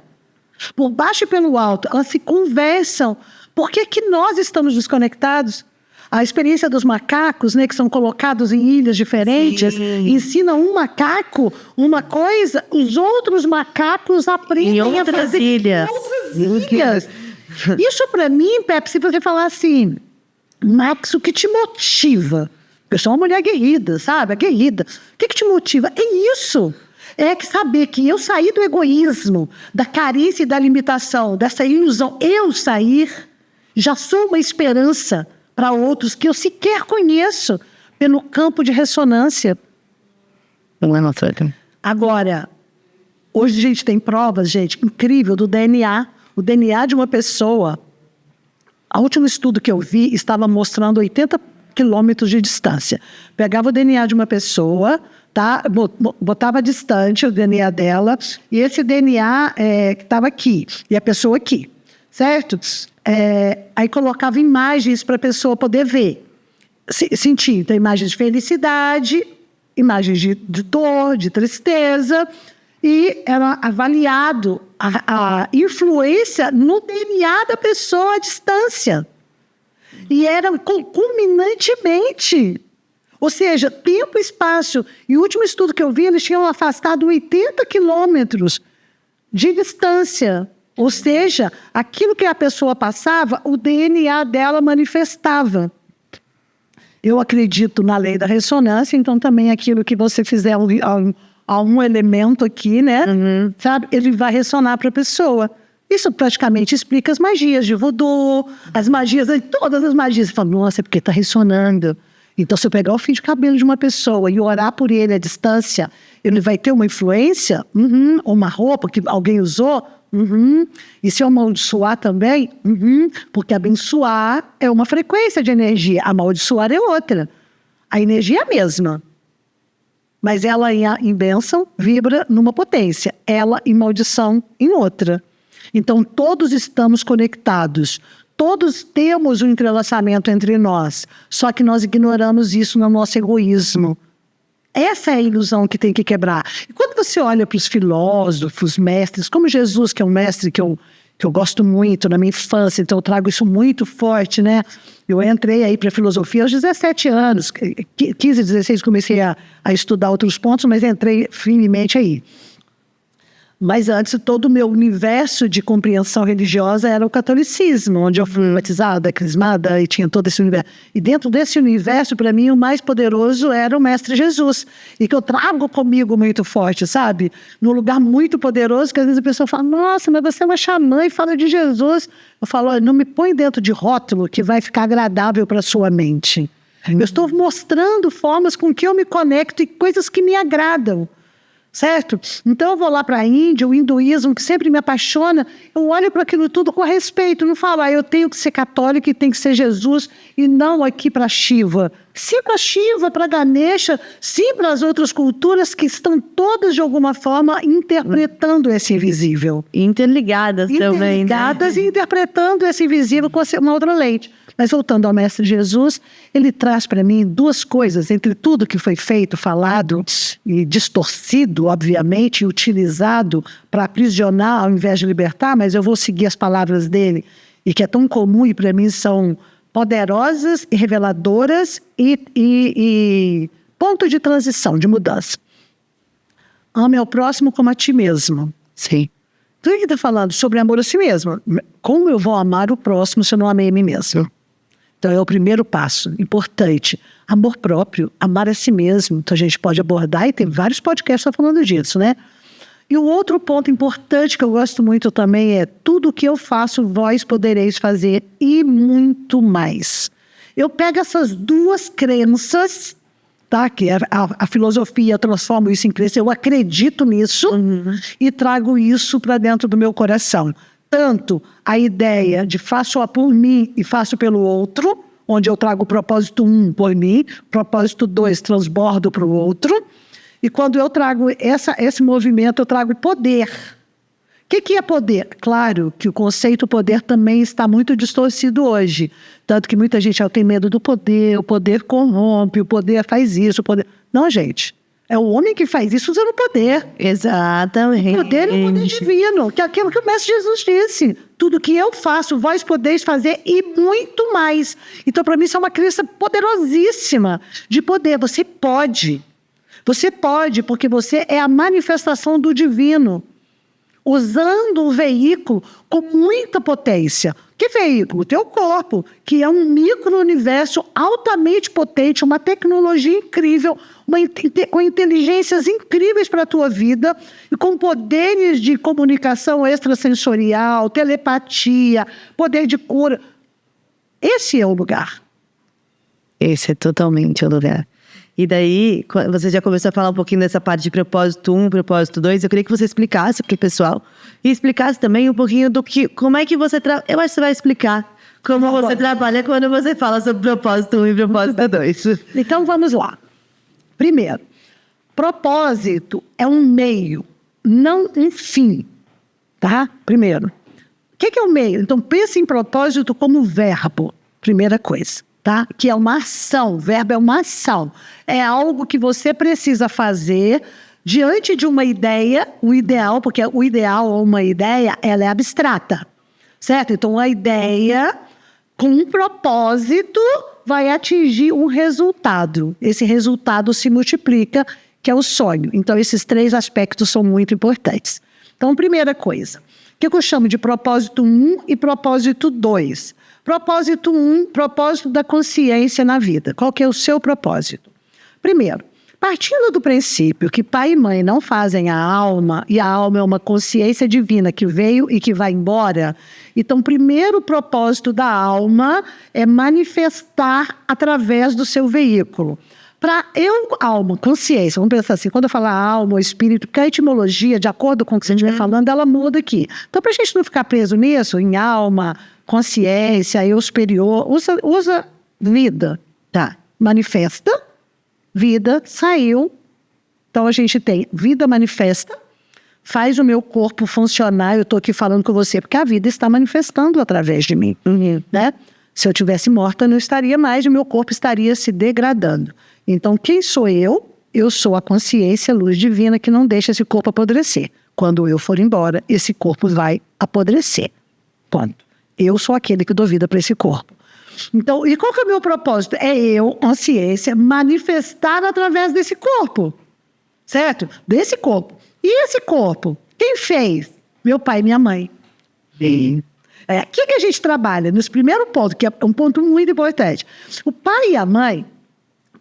Speaker 2: Por baixo e pelo alto. Elas se conversam. Por que que nós estamos desconectados? A experiência dos macacos, né, que são colocados em ilhas diferentes, ensina um macaco uma coisa, os outros macacos aprendem
Speaker 1: em outras
Speaker 2: a fazer
Speaker 1: ilhas.
Speaker 2: em outras ilhas. Isso para mim, Pepe, se você falar assim, Max, o que te motiva? Eu sou uma mulher aguerrida, sabe? Aguerrida. O que te motiva? É isso. É que saber que eu saí do egoísmo, da carência e da limitação, dessa ilusão. Eu sair, já sou uma esperança para outros que eu sequer conheço pelo campo de ressonância.
Speaker 1: Não é nossa.
Speaker 2: Agora, hoje a gente tem provas, gente, incrível, do DNA. O DNA de uma pessoa, o último estudo que eu vi estava mostrando 80 quilômetros de distância. Pegava o DNA de uma pessoa, tá? Botava distante o DNA dela, e esse DNA que estava aqui, e a pessoa aqui, certo? Aí colocava imagens para a pessoa poder ver, sentir. Então, imagens de felicidade, imagens de dor, de tristeza, e era avaliado a influência no DNA da pessoa à distância. E era culminantemente. Ou seja, tempo e espaço. E o último estudo que eu vi, eles tinham afastado 80 quilômetros de distância. Ou seja, aquilo que a pessoa passava, o DNA dela manifestava. Eu acredito na lei da ressonância, então também aquilo que você fizer a um elemento aqui, né? Sabe? Ele vai ressonar para a pessoa. Isso praticamente explica as magias de voodoo, todas as magias. Você fala, nossa, é porque está ressonando. Então, se eu pegar o fio de cabelo de uma pessoa e orar por ele à distância, ele vai ter uma influência? Ou uma roupa que alguém usou? E se eu amaldiçoar também? Porque abençoar é uma frequência de energia, amaldiçoar é outra. A energia é a mesma. Mas ela em bênção vibra numa potência, ela em maldição em outra. Então, todos estamos conectados. Todos temos um entrelaçamento entre nós. Só que nós ignoramos isso no nosso egoísmo. Essa é a ilusão que tem que quebrar. E quando você olha para os filósofos, mestres, como Jesus, que é um mestre que eu gosto muito na minha infância, então eu trago isso muito forte, né? Eu entrei aí para a filosofia aos 17 anos, 15, 16, comecei a estudar outros pontos, mas entrei firmemente aí. Mas antes, todo o meu universo de compreensão religiosa era o catolicismo, onde eu fui batizada, crismada, e tinha todo esse universo. E dentro desse universo, para mim, o mais poderoso era o Mestre Jesus. E que eu trago comigo muito forte, sabe? Num lugar muito poderoso, que às vezes a pessoa fala, nossa, mas você é uma xamã e fala de Jesus. Eu falo, não me põe dentro de rótulo que vai ficar agradável para a sua mente. Eu estou mostrando formas com que eu me conecto e coisas que me agradam. Certo? Então eu vou lá para a Índia, o hinduísmo, que sempre me apaixona, eu olho para aquilo tudo com respeito, não falo, eu tenho que ser católica e tem que ser Jesus, e não aqui para Shiva. Sim para Shiva, para Ganesha, sim para as outras culturas que estão todas, de alguma forma, interpretando esse invisível.
Speaker 1: Interligadas também.
Speaker 2: Interligadas e interpretando esse invisível com uma outra lente. Mas voltando ao Mestre Jesus, ele traz para mim duas coisas, entre tudo que foi feito, falado e distorcido, obviamente, e utilizado para aprisionar ao invés de libertar, mas eu vou seguir as palavras dele, e que é tão comum e para mim são poderosas e reveladoras e ponto de transição, de mudança. Ame ao próximo como a ti mesmo.
Speaker 1: Sim.
Speaker 2: Então ele está falando sobre amor a si mesmo. Como eu vou amar o próximo se eu não amei a mim mesmo? Então, é o primeiro passo, importante. Amor próprio, amar a si mesmo. Então, a gente pode abordar, e tem vários podcasts falando disso, né? E o outro ponto importante que eu gosto muito também é tudo o que eu faço, vós podereis fazer e muito mais. Eu pego essas duas crenças tá? Que a filosofia, eu transformo isso em crença, eu acredito nisso e trago isso para dentro do meu coração. Tanto a ideia de faço por mim e faço pelo outro, onde eu trago o propósito 1 por mim, propósito 2 transbordo para o outro, e quando eu trago esse movimento, eu trago poder. O que é poder? Claro que o conceito poder também está muito distorcido hoje. Tanto que muita gente tem medo do poder, o poder corrompe, o poder faz isso, o poder... Não, gente. É o homem que faz isso usando o poder.
Speaker 1: Exatamente.
Speaker 2: O poder é o poder divino, que é aquilo que o Mestre Jesus disse. Tudo que eu faço, vós podeis fazer e muito mais. Então, para mim, isso é uma crença poderosíssima de poder. Você pode. Você pode, porque você é a manifestação do divino, usando o veículo com muita potência. Que veículo? O teu corpo, que é um micro-universo altamente potente, uma tecnologia incrível, com inteligências incríveis para a tua vida e com poderes de comunicação extrasensorial, telepatia, poder de cura. Esse é o lugar.
Speaker 1: Esse é totalmente o lugar. E daí, você já começou a falar um pouquinho dessa parte de propósito 1, propósito 2. Eu queria que você explicasse para o pessoal. E explicasse também um pouquinho do que... Como é que você... Eu acho que você vai explicar como você trabalha quando você fala sobre propósito 1 e propósito 2.
Speaker 2: Então, vamos lá. Primeiro, propósito é um meio, não um fim. Tá? Primeiro. O que é o meio? Então, pense em propósito como verbo. Primeira coisa. Tá? Que é uma ação, o verbo é uma ação. É algo que você precisa fazer diante de uma ideia, o ideal, porque o ideal ou uma ideia, ela é abstrata, certo? Então, a ideia com um propósito vai atingir um resultado. Esse resultado se multiplica, que é o sonho. Então, esses 3 aspectos são muito importantes. Então, primeira coisa, o que eu chamo de propósito 1 e propósito 2? Propósito 1, propósito da consciência na vida. Qual que é o seu propósito? Primeiro, partindo do princípio que pai e mãe não fazem a alma, e a alma é uma consciência divina que veio e que vai embora, então o primeiro propósito da alma é manifestar através do seu veículo. Para alma, consciência, vamos pensar assim, quando eu falar alma ou espírito, porque a etimologia, de acordo com o que você estiver falando, ela muda aqui. Então, para a gente não ficar preso nisso, em alma, consciência, eu superior, usa vida, tá? Manifesta, vida, saiu. Então, a gente tem vida manifesta, faz o meu corpo funcionar, eu estou aqui falando com você, porque a vida está manifestando através de mim, né? Se eu tivesse morta, eu não estaria mais, e o meu corpo estaria se degradando. Então, quem sou eu? Eu sou a consciência, a luz divina, que não deixa esse corpo apodrecer. Quando eu for embora, esse corpo vai apodrecer. Ponto. Eu sou aquele que dou vida para esse corpo. Então, e qual que é o meu propósito? É eu, consciência, manifestar através desse corpo. Certo? Desse corpo. E esse corpo? Quem fez? Meu pai e minha mãe. Sim. O que a gente trabalha? Nesse primeiro ponto, que é um ponto muito importante. O pai e a mãe,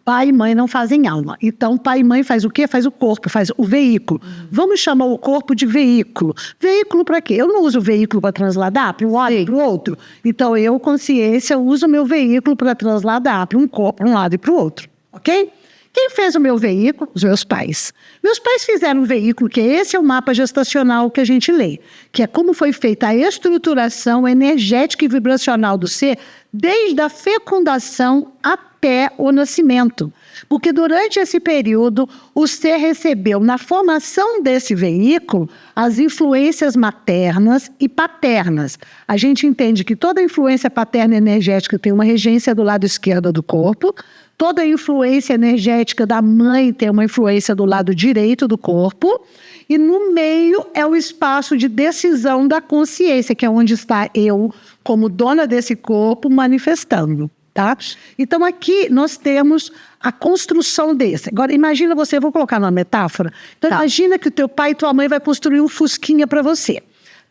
Speaker 2: pai e mãe não fazem alma. Então, pai e mãe faz o quê? Faz o corpo, faz o veículo. Vamos chamar o corpo de veículo. Veículo para quê? Eu não uso o veículo para transladar para um lado e para o outro. Então, eu, consciência, uso o meu veículo para transladar para um corpo, para um lado e para o outro. Ok? Quem fez o meu veículo? Os meus pais. Meus pais fizeram um veículo, que esse é o mapa gestacional que a gente lê, que é como foi feita a estruturação energética e vibracional do ser desde a fecundação até o nascimento. Porque durante esse período, o ser recebeu, na formação desse veículo, as influências maternas e paternas. A gente entende que toda influência paterna energética tem uma regência do lado esquerdo do corpo, toda influência energética da mãe tem uma influência do lado direito do corpo, e no meio é o espaço de decisão da consciência, que é onde está eu, como dona desse corpo, manifestando. Tá? Então, aqui nós temos a construção desse. Agora, imagina você, vou colocar numa metáfora. Então, imagina que o teu pai e tua mãe vai construir um fusquinha para você.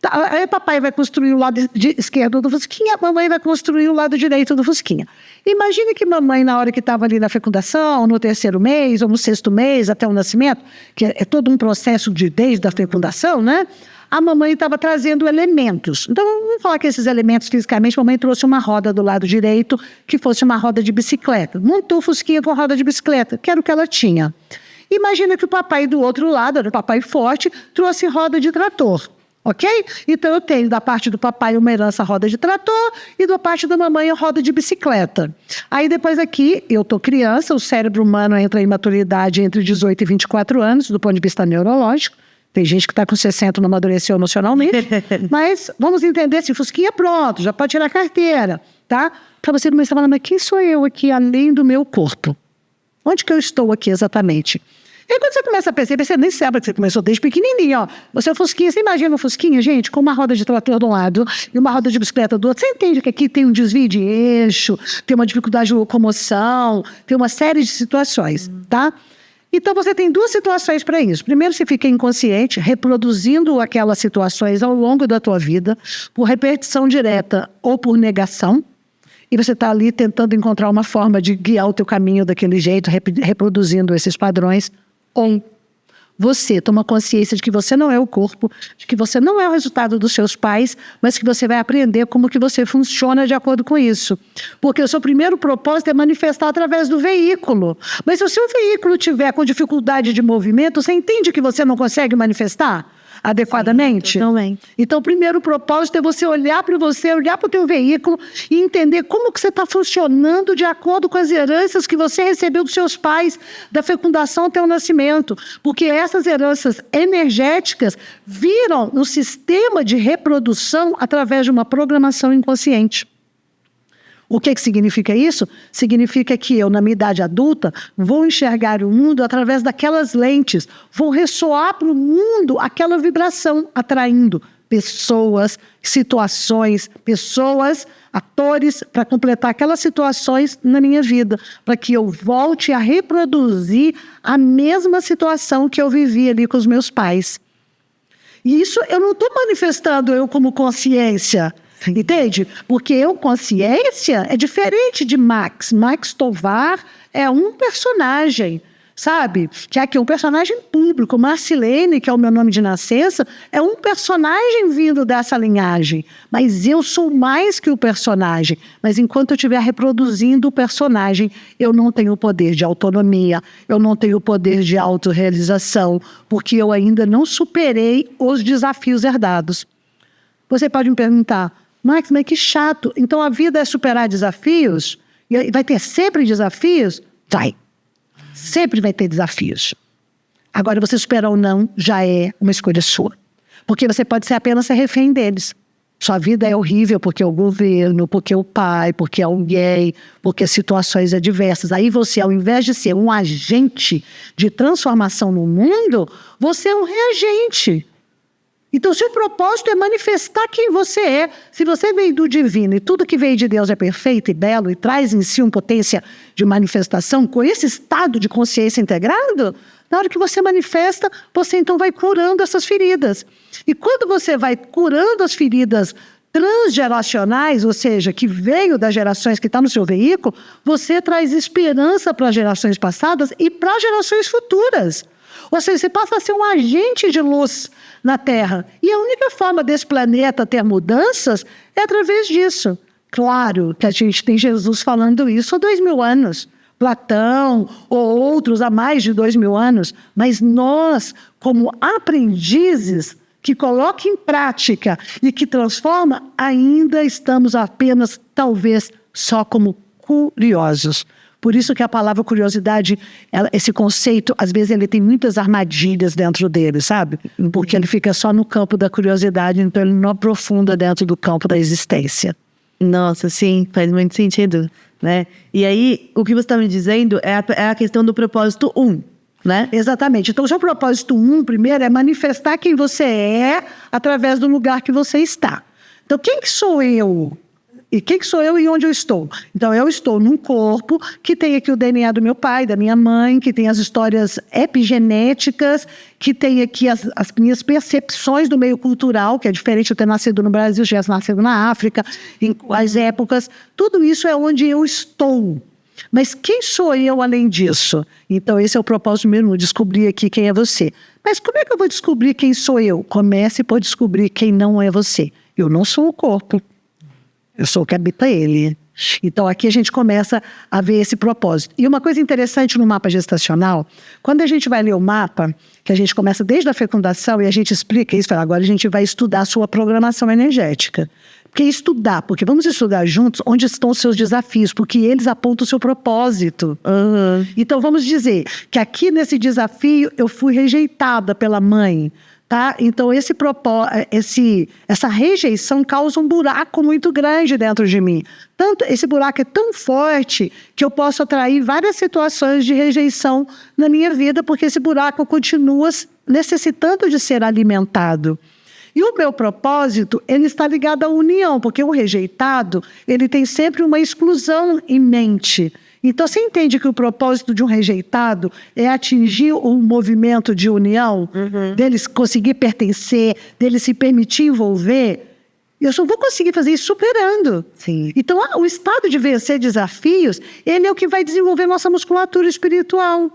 Speaker 2: Aí papai vai construir o lado esquerdo do fusquinha, mamãe vai construir o lado direito do fusquinha. Imagine que mamãe, na hora que estava ali na fecundação, no 3º mês, ou no 6º mês, até o nascimento, que é todo um processo desde a fecundação, né? A mamãe estava trazendo elementos. Então, vamos falar que esses elementos, fisicamente, a mamãe trouxe uma roda do lado direito, que fosse uma roda de bicicleta. Montou o fusquinha com roda de bicicleta, que era o que ela tinha. Imagina que o papai do outro lado, era o papai forte, trouxe roda de trator. Ok? Então, eu tenho da parte do papai uma herança roda de trator e da parte da mamãe a roda de bicicleta. Aí, depois aqui, eu estou criança, o cérebro humano entra em maturidade entre 18 e 24 anos, do ponto de vista neurológico. Tem gente que está com 60 não amadureceu emocionalmente. Mas vamos entender, se fusquinha pronto, já pode tirar a carteira, tá? Para você começar a falar, mas quem sou eu aqui além do meu corpo? Onde que eu estou aqui exatamente? E aí, quando você começa a perceber, você nem sabe que você começou desde pequenininho, ó. Você é fusquinha, você imagina um fusquinha, gente, com uma roda de trator de um lado e uma roda de bicicleta do outro. Você entende que aqui tem um desvio de eixo, tem uma dificuldade de locomoção, tem uma série de situações, tá? Então, você tem 2 situações para isso. Primeiro, você fica inconsciente, reproduzindo aquelas situações ao longo da tua vida, por repetição direta ou por negação. E você está ali tentando encontrar uma forma de guiar o teu caminho daquele jeito, reproduzindo esses padrões. Ou você toma consciência de que você não é o corpo, de que você não é o resultado dos seus pais, mas que você vai aprender como que você funciona de acordo com isso. Porque o seu primeiro propósito é manifestar através do veículo. Mas se o seu veículo tiver com dificuldade de movimento, você entende que você não consegue manifestar adequadamente?
Speaker 1: Sim, totalmente.
Speaker 2: Então, o primeiro propósito é você olhar para você, olhar para o teu veículo e entender como que você está funcionando de acordo com as heranças que você recebeu dos seus pais, da fecundação até o nascimento. Porque essas heranças energéticas viram no sistema de reprodução através de uma programação inconsciente. O que significa isso? Significa que eu, na minha idade adulta, vou enxergar o mundo através daquelas lentes, vou ressoar para o mundo aquela vibração, atraindo pessoas, situações, atores, para completar aquelas situações na minha vida, para que eu volte a reproduzir a mesma situação que eu vivi ali com os meus pais. E isso eu não estou manifestando eu como consciência, entende? Porque consciência é diferente de Max. Max Tovar é um personagem, sabe? Que aqui é um personagem público. Marcilene, que é o meu nome de nascença, é um personagem vindo dessa linhagem. Mas eu sou mais que o personagem. Mas enquanto eu estiver reproduzindo o personagem, eu não tenho o poder de autonomia, eu não tenho o poder de autorrealização, porque eu ainda não superei os desafios herdados. Você pode me perguntar, Max, mas que chato. Então a vida é superar desafios? E vai ter sempre desafios? Vai. Sempre vai ter desafios. Agora, você superar ou não já é uma escolha sua. Porque você pode ser apenas refém deles. Sua vida é horrível porque é o governo, porque é o pai, porque é alguém, porque situações adversas. Aí você, ao invés de ser um agente de transformação no mundo, você é um reagente. Então, seu propósito é manifestar quem você é. Se você veio do divino e tudo que veio de Deus é perfeito e belo e traz em si uma potência de manifestação, com esse estado de consciência integrado, na hora que você manifesta, você então vai curando essas feridas. E quando você vai curando as feridas transgeracionais, ou seja, que veio das gerações que estão no seu veículo, você traz esperança para as gerações passadas e para as gerações futuras. Ou seja, você passa a ser um agente de luz na Terra. E a única forma desse planeta ter mudanças é através disso. Claro que a gente tem Jesus falando isso há 2000 anos. Platão ou outros há mais de 2000 anos. Mas nós, como aprendizes que colocam em prática e que transformam, ainda estamos apenas, talvez, só como curiosos. Por isso que a palavra curiosidade, esse conceito, às vezes ele tem muitas armadilhas dentro dele, sabe? Porque ele fica só no campo da curiosidade, então ele não aprofunda dentro do campo da existência.
Speaker 1: Nossa, sim, faz muito sentido, né? E aí, o que você está me dizendo é a questão do propósito 1, né?
Speaker 2: Exatamente. Então, o seu propósito 1, primeiro, é manifestar quem você é através do lugar que você está. Então, quem que sou eu? E quem que sou eu e onde eu estou? Então, eu estou num corpo que tem aqui o DNA do meu pai, da minha mãe, que tem as histórias epigenéticas, que tem aqui as minhas percepções do meio cultural, que é diferente de eu ter nascido no Brasil, já ter nascido na África, em quais épocas. Tudo isso é onde eu estou. Mas quem sou eu além disso? Então, esse é o propósito mesmo, descobrir aqui quem é você. Mas como é que eu vou descobrir quem sou eu? Comece por descobrir quem não é você. Eu não sou o corpo. Eu sou o que habita ele. Então, aqui a gente começa a ver esse propósito. E uma coisa interessante no mapa gestacional, quando a gente vai ler o mapa, que a gente começa desde a fecundação e a gente explica isso, agora a gente vai estudar a sua programação energética. Porque estudar, porque vamos estudar juntos onde estão os seus desafios, porque eles apontam o seu propósito. Então, vamos dizer que aqui nesse desafio eu fui rejeitada pela mãe. Tá? Então, essa rejeição causa um buraco muito grande dentro de mim. Esse buraco é tão forte que eu posso atrair várias situações de rejeição na minha vida, porque esse buraco continua necessitando de ser alimentado. E o meu propósito, ele está ligado à união, porque o rejeitado, ele tem sempre uma exclusão em mente. Então, você entende que o propósito de um rejeitado é atingir um movimento de união, dele conseguir pertencer, dele se permitir envolver? Eu só vou conseguir fazer isso superando.
Speaker 1: Sim.
Speaker 2: Então, o estado de vencer desafios, ele é o que vai desenvolver nossa musculatura espiritual. O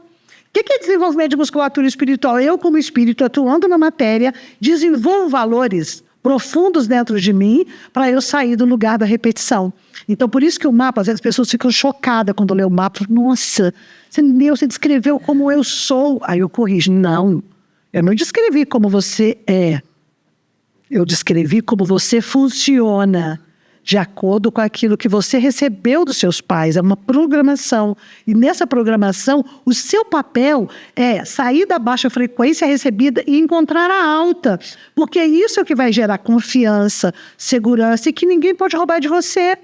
Speaker 2: que é desenvolvimento de musculatura espiritual? Eu, como espírito, atuando na matéria, desenvolvo valores profundos dentro de mim para eu sair do lugar da repetição. Então, por isso que o mapa, às vezes as pessoas ficam chocadas quando lê o mapa. Nossa, você descreveu como eu sou. Aí eu corrijo. Não, eu não descrevi como você é. Eu descrevi como você funciona, de acordo com aquilo que você recebeu dos seus pais. É uma programação. E nessa programação, o seu papel é sair da baixa frequência recebida e encontrar a alta. Porque isso é o que vai gerar confiança, segurança e que ninguém pode roubar de você.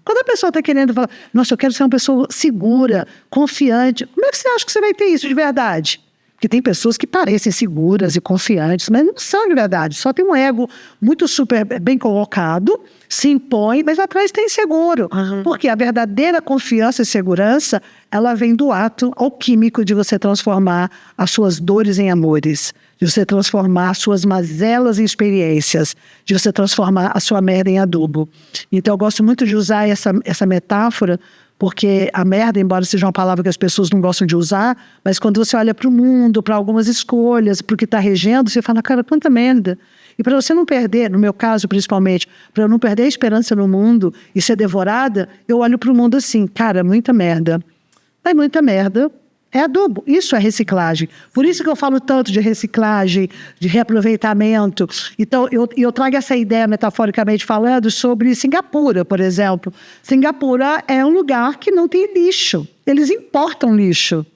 Speaker 2: Quando a pessoa está querendo falar, nossa, eu quero ser uma pessoa segura, confiante, como é que você acha que você vai ter isso de verdade? Porque tem pessoas que parecem seguras e confiantes, mas não são de verdade. Só tem um ego muito super bem colocado, se impõe, mas atrás tem inseguro. Porque a verdadeira confiança e segurança, ela vem do ato alquímico de você transformar as suas dores em amores, de você transformar as suas mazelas em experiências, de você transformar a sua merda em adubo. Então, eu gosto muito de usar essa metáfora, porque a merda, embora seja uma palavra que as pessoas não gostam de usar, mas quando você olha para o mundo, para algumas escolhas, para o que está regendo, você fala, cara, quanta merda. E para você não perder, no meu caso principalmente, para eu não perder a esperança no mundo e ser devorada, eu olho para o mundo assim, cara, muita merda. Mas muita merda é adubo. Isso é reciclagem. Por isso que eu falo tanto de reciclagem, de reaproveitamento. Então, eu trago essa ideia, metaforicamente falando, sobre Singapura, por exemplo. Singapura é um lugar que não tem lixo. Eles importam lixo.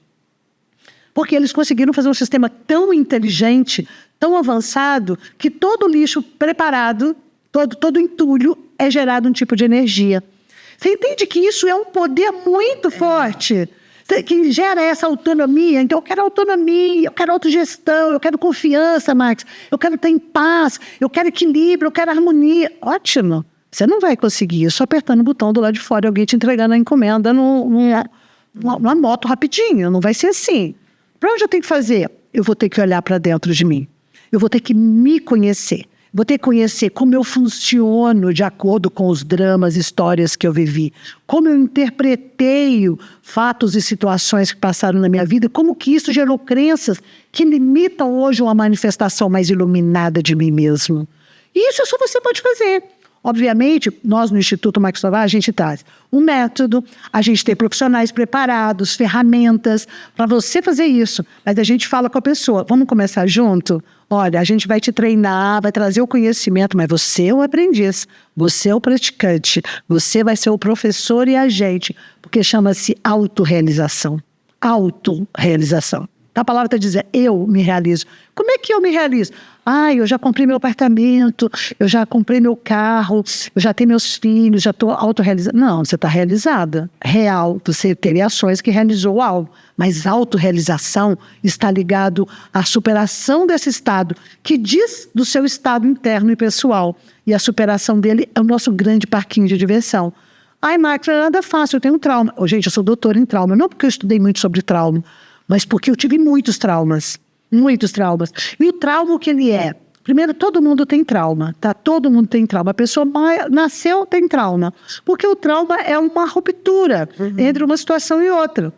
Speaker 2: Porque eles conseguiram fazer um sistema tão inteligente, tão avançado, que todo lixo preparado, todo entulho, é gerado um tipo de energia. Você entende que isso é um poder muito forte? Que gera essa autonomia. Então, eu quero autonomia, eu quero autogestão, eu quero confiança, Max, eu quero estar em paz, eu quero equilíbrio, eu quero harmonia. Ótimo. Você não vai conseguir isso apertando o botão do lado de fora e alguém te entregando a encomenda numa moto rapidinho. Não vai ser assim. Para onde eu tenho que fazer? Eu vou ter que olhar para dentro de mim. Eu vou ter que me conhecer. Vou ter que conhecer como eu funciono de acordo com os dramas, histórias que eu vivi. Como eu interpretei fatos e situações que passaram na minha vida. Como que isso gerou crenças que limitam hoje uma manifestação mais iluminada de mim mesmo. E isso só você pode fazer. Obviamente, nós no Instituto Max Tovar, a gente traz um método, a gente tem profissionais preparados, ferramentas para você fazer isso. Mas a gente fala com a pessoa, vamos começar junto? Olha, a gente vai te treinar, vai trazer o conhecimento, mas você é o aprendiz, você é o praticante, você vai ser o professor e agente, porque chama-se autorrealização. Autorrealização. A palavra está dizendo, eu me realizo. Como é que eu me realizo? Eu já comprei meu apartamento, eu já comprei meu carro, eu já tenho meus filhos, já estou autorrealizada. Não, você está realizada. Real, você teve ações que realizou algo. Mas autorrealização está ligado à superação desse estado, que diz do seu estado interno e pessoal. E a superação dele é o nosso grande parquinho de diversão. Marcos, não é nada fácil, eu tenho um trauma. Gente, eu sou doutora em trauma. Não porque eu estudei muito sobre trauma, mas porque eu tive muitos traumas. Muitos traumas. E o trauma, o que ele é? Primeiro, todo mundo tem trauma, tá? Todo mundo tem trauma. A pessoa nasceu, tem trauma. Porque o trauma é uma ruptura entre uma situação e outra.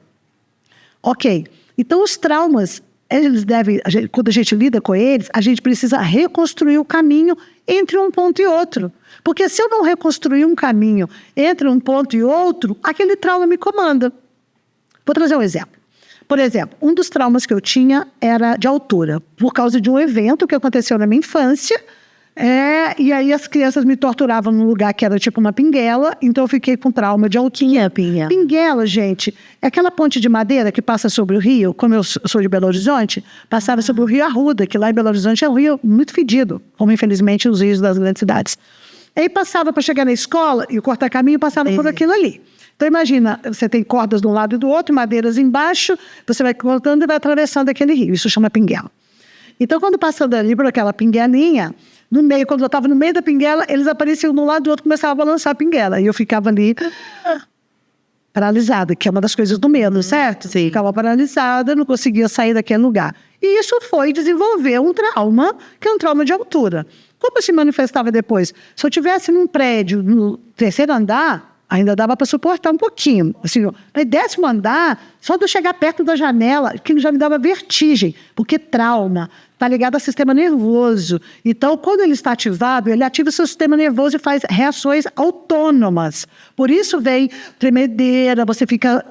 Speaker 2: Ok. Então, os traumas, eles devem... quando a gente lida com eles, a gente precisa reconstruir o caminho entre um ponto e outro. Porque se eu não reconstruir um caminho entre um ponto e outro, aquele trauma me comanda. Vou trazer um exemplo. Por exemplo, um dos traumas que eu tinha era de altura, por causa de um evento que aconteceu na minha infância, e aí as crianças me torturavam num lugar que era tipo uma pinguela, então eu fiquei com trauma de altura. Pinguela, gente, é aquela ponte de madeira que passa sobre o rio, como eu sou de Belo Horizonte, passava sobre o Rio Arruda, que lá em Belo Horizonte é um rio muito fedido, como infelizmente os rios das grandes cidades. Aí passava para chegar na escola e o corta-caminho passava por aquilo ali. Então, imagina, você tem cordas de um lado e do outro, madeiras embaixo, você vai cortando e vai atravessando aquele rio. Isso chama pinguela. Então, quando passando ali por aquela pinguelinha, no meio, quando eu estava no meio da pinguela, eles apareciam de um lado e do outro e começavam a balançar a pinguela. E eu ficava ali paralisada, que é uma das coisas do medo, certo?
Speaker 1: Sim.
Speaker 2: Ficava paralisada, não conseguia sair daquele lugar. E isso foi desenvolver um trauma, que é um trauma de altura. Como se manifestava depois? Se eu estivesse num prédio, no terceiro andar, ainda dava para suportar um pouquinho. Assim, no 10º andar, só de eu chegar perto da janela, aquilo já me dava vertigem, porque trauma está ligado ao sistema nervoso. Então, quando ele está ativado, ele ativa o seu sistema nervoso e faz reações autônomas. Por isso vem tremedeira, você fica,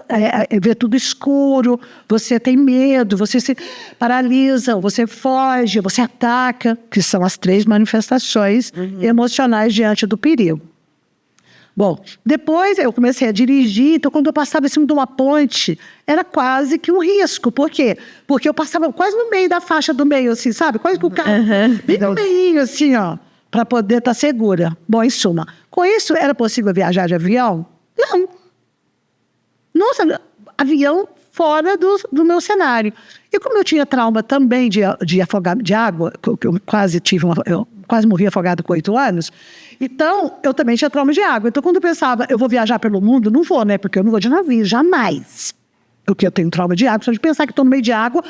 Speaker 2: vê tudo escuro, você tem medo, você se paralisa, você foge, você ataca, que são as 3 manifestações emocionais diante do perigo. Bom, depois eu comecei a dirigir, então quando eu passava em cima de uma ponte, era quase que um risco. Por quê? Porque eu passava quase no meio da faixa do meio, assim, sabe? Quase que o carro, bem no meio, assim, ó, para poder estar segura. Bom, em suma, com isso era possível viajar de avião? Não. Nossa, avião fora do meu cenário. E como eu tinha trauma também de afogar de água, que eu quase morri afogado com 8 anos, então eu também tinha trauma de água. Então quando eu pensava, eu vou viajar pelo mundo, não vou, né? Porque eu não vou de navio, jamais. Porque eu tenho trauma de água, só de pensar que estou no meio de água,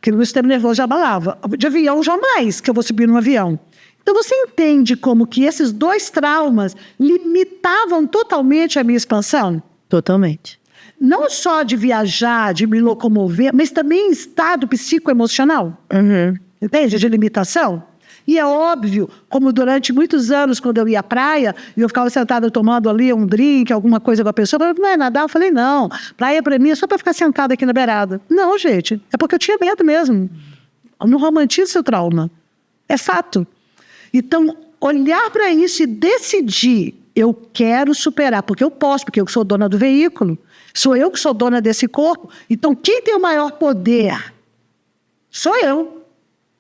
Speaker 2: que o meu sistema nervoso já abalava. De avião, jamais que eu vou subir num avião. Então você entende como que esses 2 traumas limitavam totalmente a minha expansão?
Speaker 1: Totalmente.
Speaker 2: Não só de viajar, de me locomover, mas também em estado psicoemocional. Entende? De limitação. E é óbvio, como durante muitos anos, quando eu ia à praia, e eu ficava sentada tomando ali um drink, alguma coisa com a pessoa, eu falei, não é nadar? Eu falei, não, praia para mim é só para ficar sentada aqui na beirada. Não, gente, é porque eu tinha medo mesmo. Não romantizo seu trauma. É fato. Então, olhar para isso e decidir, eu quero superar, porque eu posso, porque eu sou dona do veículo, sou eu que sou dona desse corpo, então quem tem o maior poder? Sou eu.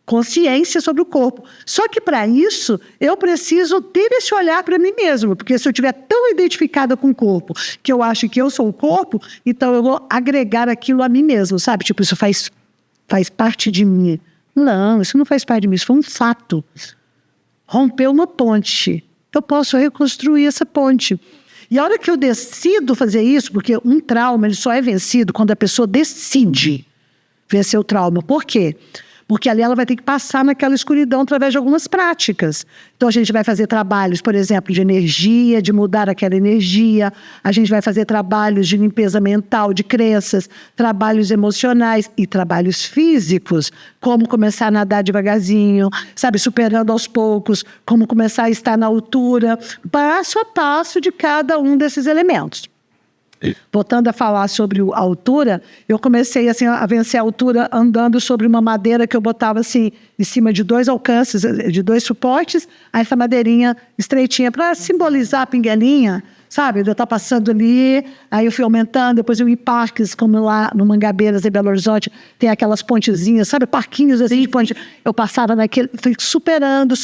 Speaker 2: Consciência sobre o corpo. Só que para isso, eu preciso ter esse olhar para mim mesmo, porque se eu estiver tão identificada com o corpo, que eu acho que eu sou o corpo, então eu vou agregar aquilo a mim mesmo, sabe? Tipo, isso faz parte de mim. Não, isso não faz parte de mim, isso foi um fato. Rompeu uma ponte. Eu posso reconstruir essa ponte. E a hora que eu decido fazer isso, porque um trauma ele só é vencido quando a pessoa decide vencer o trauma. Por quê? Porque ali ela vai ter que passar naquela escuridão através de algumas práticas. Então, a gente vai fazer trabalhos, por exemplo, de energia, de mudar aquela energia. A gente vai fazer trabalhos de limpeza mental, de crenças, trabalhos emocionais e trabalhos físicos, como começar a nadar devagarzinho, sabe, superando aos poucos, como começar a estar na altura, passo a passo de cada um desses elementos. Voltando a falar sobre a altura, eu comecei assim, a vencer a altura andando sobre uma madeira que eu botava assim, em cima de 2 alcances, de 2 suportes, aí essa madeirinha estreitinha, para simbolizar a pinguelinha, sabe? Eu estar passando ali, aí eu fui aumentando, depois eu ia em parques, como lá no Mangabeiras, em Belo Horizonte, tem aquelas pontezinhas, sabe? Parquinhos assim de ponte. Eu passava naquele, fui superando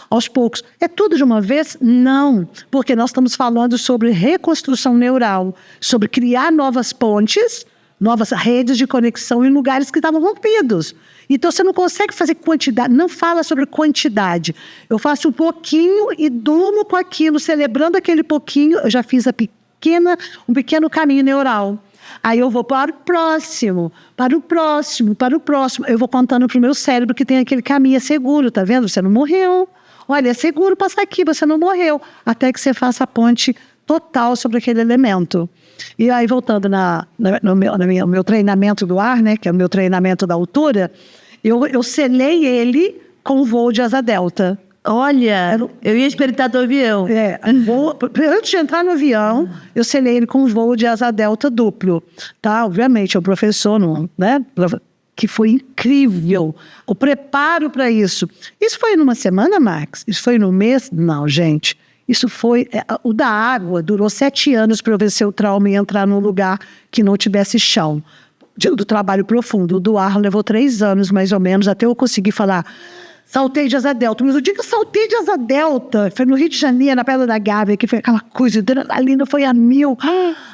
Speaker 2: aos poucos. É tudo de uma vez? Não, porque nós estamos falando sobre reconstrução neural, sobre criar novas pontes, novas redes de conexão em lugares que estavam rompidos. Então, você não consegue fazer quantidade, não fala sobre quantidade. Eu faço um pouquinho e durmo com aquilo, celebrando aquele pouquinho, eu já fiz um pequeno caminho neural. Aí eu vou para o próximo. Eu vou contando para o meu cérebro que tem aquele caminho, é seguro, tá vendo? Você não morreu. Olha, é seguro passar aqui, você não morreu. Até que você faça a ponte total sobre aquele elemento. E aí, voltando no meu treinamento do ar, né, que é o meu treinamento da altura, eu selei ele com o voo de asa delta.
Speaker 1: Olha, eu ia experimentar do avião.
Speaker 2: Antes de entrar no avião, eu selei ele com o voo de asa delta duplo. Tá? Obviamente, o professor, né, que foi incrível. O preparo para isso. Isso foi numa semana, Max? Isso foi no mês? Não, gente. Isso foi... O da água durou 7 anos para eu vencer o trauma e entrar num lugar que não tivesse chão. Do trabalho profundo. O do ar levou 3 anos, mais ou menos, até eu conseguir falar... Saltei de asa delta. Mas o dia que eu saltei de asa delta, foi no Rio de Janeiro, na Pedra da Gávea, que foi aquela coisa, a adrenalina foi a 1000.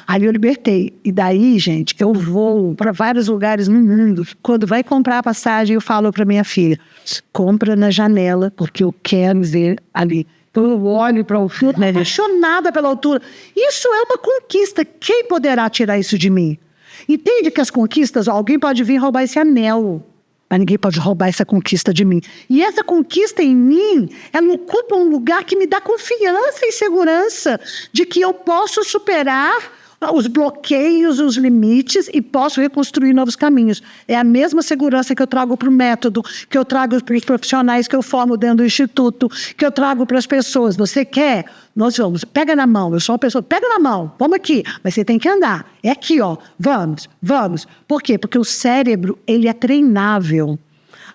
Speaker 2: Ali eu libertei. E daí, gente, eu vou para vários lugares no mundo. Quando vai comprar a passagem, eu falo para minha filha, compra na janela, porque eu quero ver ali. Então eu olho para a altura, apaixonada pela altura. Isso é uma conquista. Quem poderá tirar isso de mim? Entende que as conquistas, alguém pode vir roubar esse anel, mas ninguém pode roubar essa conquista de mim. E essa conquista em mim, ela ocupa um lugar que me dá confiança e segurança de que eu posso superar os bloqueios, os limites e posso reconstruir novos caminhos. É a mesma segurança que eu trago para o método, que eu trago para os profissionais que eu formo dentro do instituto, que eu trago para as pessoas. Você quer? Nós vamos. Pega na mão. Eu sou uma pessoa, pega na mão. Vamos aqui. Mas você tem que andar. É aqui, ó. Vamos. Por quê? Porque o cérebro, ele é treinável.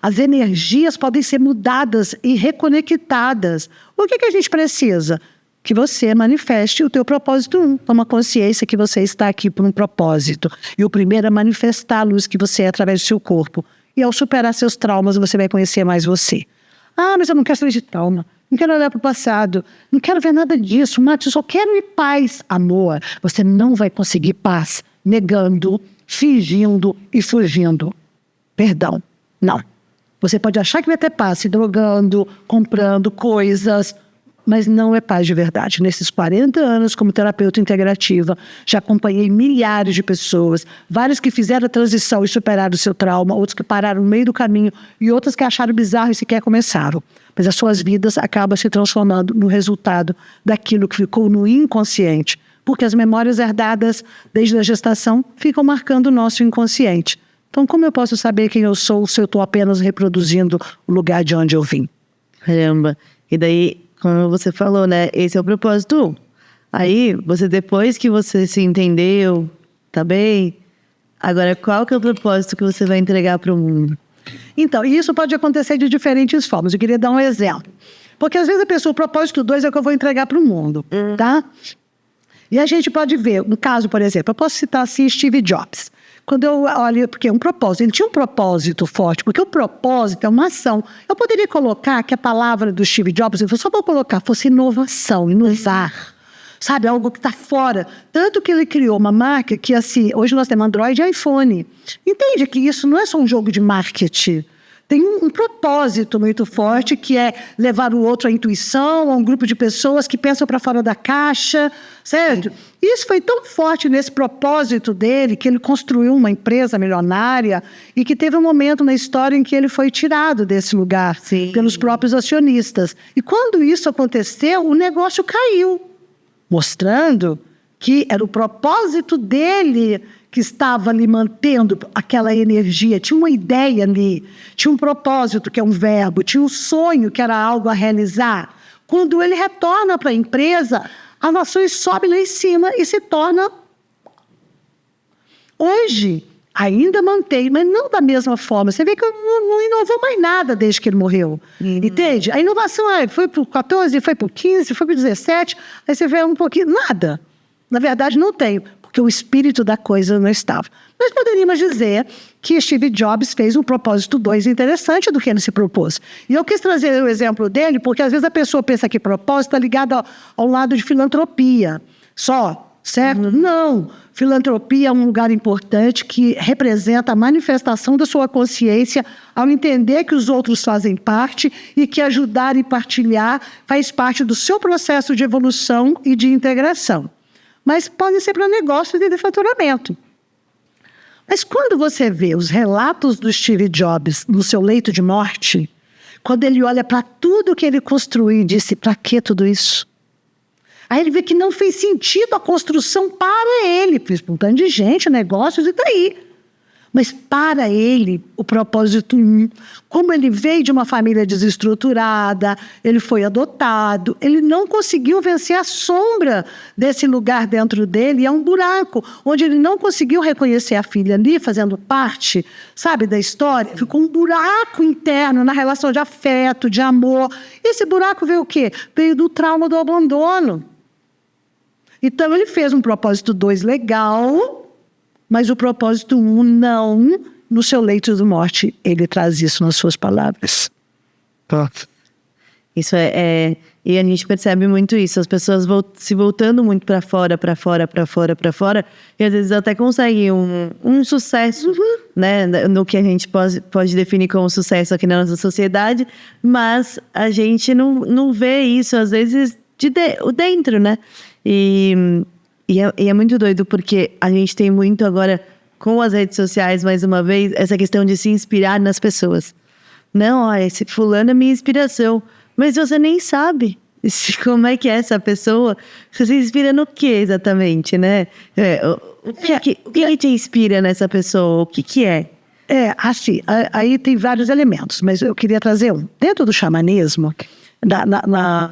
Speaker 2: As energias podem ser mudadas e reconectadas. O que a gente precisa? Que você manifeste o teu propósito. Toma consciência que você está aqui por um propósito. E o primeiro é manifestar a luz que você é através do seu corpo. E ao superar seus traumas, você vai conhecer mais você. Ah, mas eu não quero saber de trauma. Não quero olhar para o passado. Não quero ver nada disso. Mas eu só quero ir paz. Amor, você não vai conseguir paz negando, fingindo e fugindo. Perdão. Não. Você pode achar que vai ter paz se drogando, comprando coisas... Mas não é paz de verdade. Nesses 40 anos como terapeuta integrativa, já acompanhei milhares de pessoas, várias que fizeram a transição e superaram o seu trauma, outros que pararam no meio do caminho e outras que acharam bizarro e sequer começaram. Mas as suas vidas acabam se transformando no resultado daquilo que ficou no inconsciente, porque as memórias herdadas desde a gestação ficam marcando o nosso inconsciente. Então, como eu posso saber quem eu sou se eu estou apenas reproduzindo o lugar de onde eu vim?
Speaker 1: Caramba. E daí... Como você falou, né? Esse é o propósito. Aí, depois que você se entendeu, tá bem? Agora, qual que é o propósito que você vai entregar para o mundo?
Speaker 2: Então, isso pode acontecer de diferentes formas. Eu queria dar um exemplo. Porque, às vezes, a pessoa, o propósito 2 é o que eu vou entregar para o mundo, tá? E a gente pode ver, no caso, por exemplo, eu posso citar assim Steve Jobs. Quando eu olho, porque é um propósito, ele tinha um propósito forte, porque o propósito é uma ação. Eu poderia colocar que a palavra do Steve Jobs, eu só vou colocar, fosse inovação, inovar. Sabe, algo que está fora. Tanto que ele criou uma marca que, assim, hoje nós temos Android e iPhone. Entende que isso não é só um jogo de marketing. Tem um propósito muito forte, que é levar o outro à intuição, a um grupo de pessoas que pensam para fora da caixa, certo? Isso foi tão forte nesse propósito dele, que ele construiu uma empresa milionária e que teve um momento na história em que ele foi tirado desse lugar pelos próprios acionistas. E quando isso aconteceu, o negócio caiu, mostrando que era o propósito dele que estava ali mantendo aquela energia, tinha uma ideia ali, tinha um propósito, que é um verbo, tinha um sonho, que era algo a realizar. Quando ele retorna para a empresa, as ações sobem lá em cima e se torna... Hoje, Ainda mantém, mas não da mesma forma. Você vê que não inovou mais nada desde que ele morreu. Entende? A inovação foi por 14, foi por 15, foi por 17, aí você vê um pouquinho, nada. Na verdade, não tem, porque o espírito da coisa não estava. Nós poderíamos dizer que Steve Jobs fez um propósito 2 interessante do que ele se propôs. E eu quis trazer o exemplo dele, porque às vezes a pessoa pensa que propósito está ligado ao lado de filantropia só. Certo? Não. Filantropia é um lugar importante que representa a manifestação da sua consciência ao entender que os outros fazem parte e que ajudar e partilhar faz parte do seu processo de evolução e de integração. Mas pode ser para negócios e de faturamento. Mas quando você vê os relatos do Steve Jobs no seu leito de morte, quando ele olha para tudo que ele construiu e disse, para que tudo isso? Aí ele vê que não fez sentido a construção para ele, fez um tanto de gente, negócios e daí. Mas para ele, o propósito 1, como ele veio de uma família desestruturada, ele foi adotado, ele não conseguiu vencer a sombra desse lugar dentro dele, é um buraco, onde ele não conseguiu reconhecer a filha ali, fazendo parte, sabe, da história. Ficou um buraco interno na relação de afeto, de amor. Esse buraco veio o quê? Veio do trauma do abandono. Então, ele fez um propósito 2 legal, mas o propósito 1 não. No seu leito de morte, ele traz isso nas suas palavras.
Speaker 1: Isso e a gente percebe muito isso. As pessoas se voltando muito para fora, e às vezes até conseguem um sucesso, né? No que a gente pode definir como sucesso aqui na nossa sociedade, mas a gente não vê isso, às vezes, dentro, né? E é muito doido, porque a gente tem muito agora, com as redes sociais, mais uma vez, essa questão de se inspirar nas pessoas. Não, ó, esse fulano é minha inspiração. Mas você nem sabe como é que é essa pessoa. Você se inspira no que exatamente, né? O que te inspira nessa pessoa? O que é?
Speaker 2: Assim, aí tem vários elementos, mas eu queria trazer um. Dentro do xamanismo,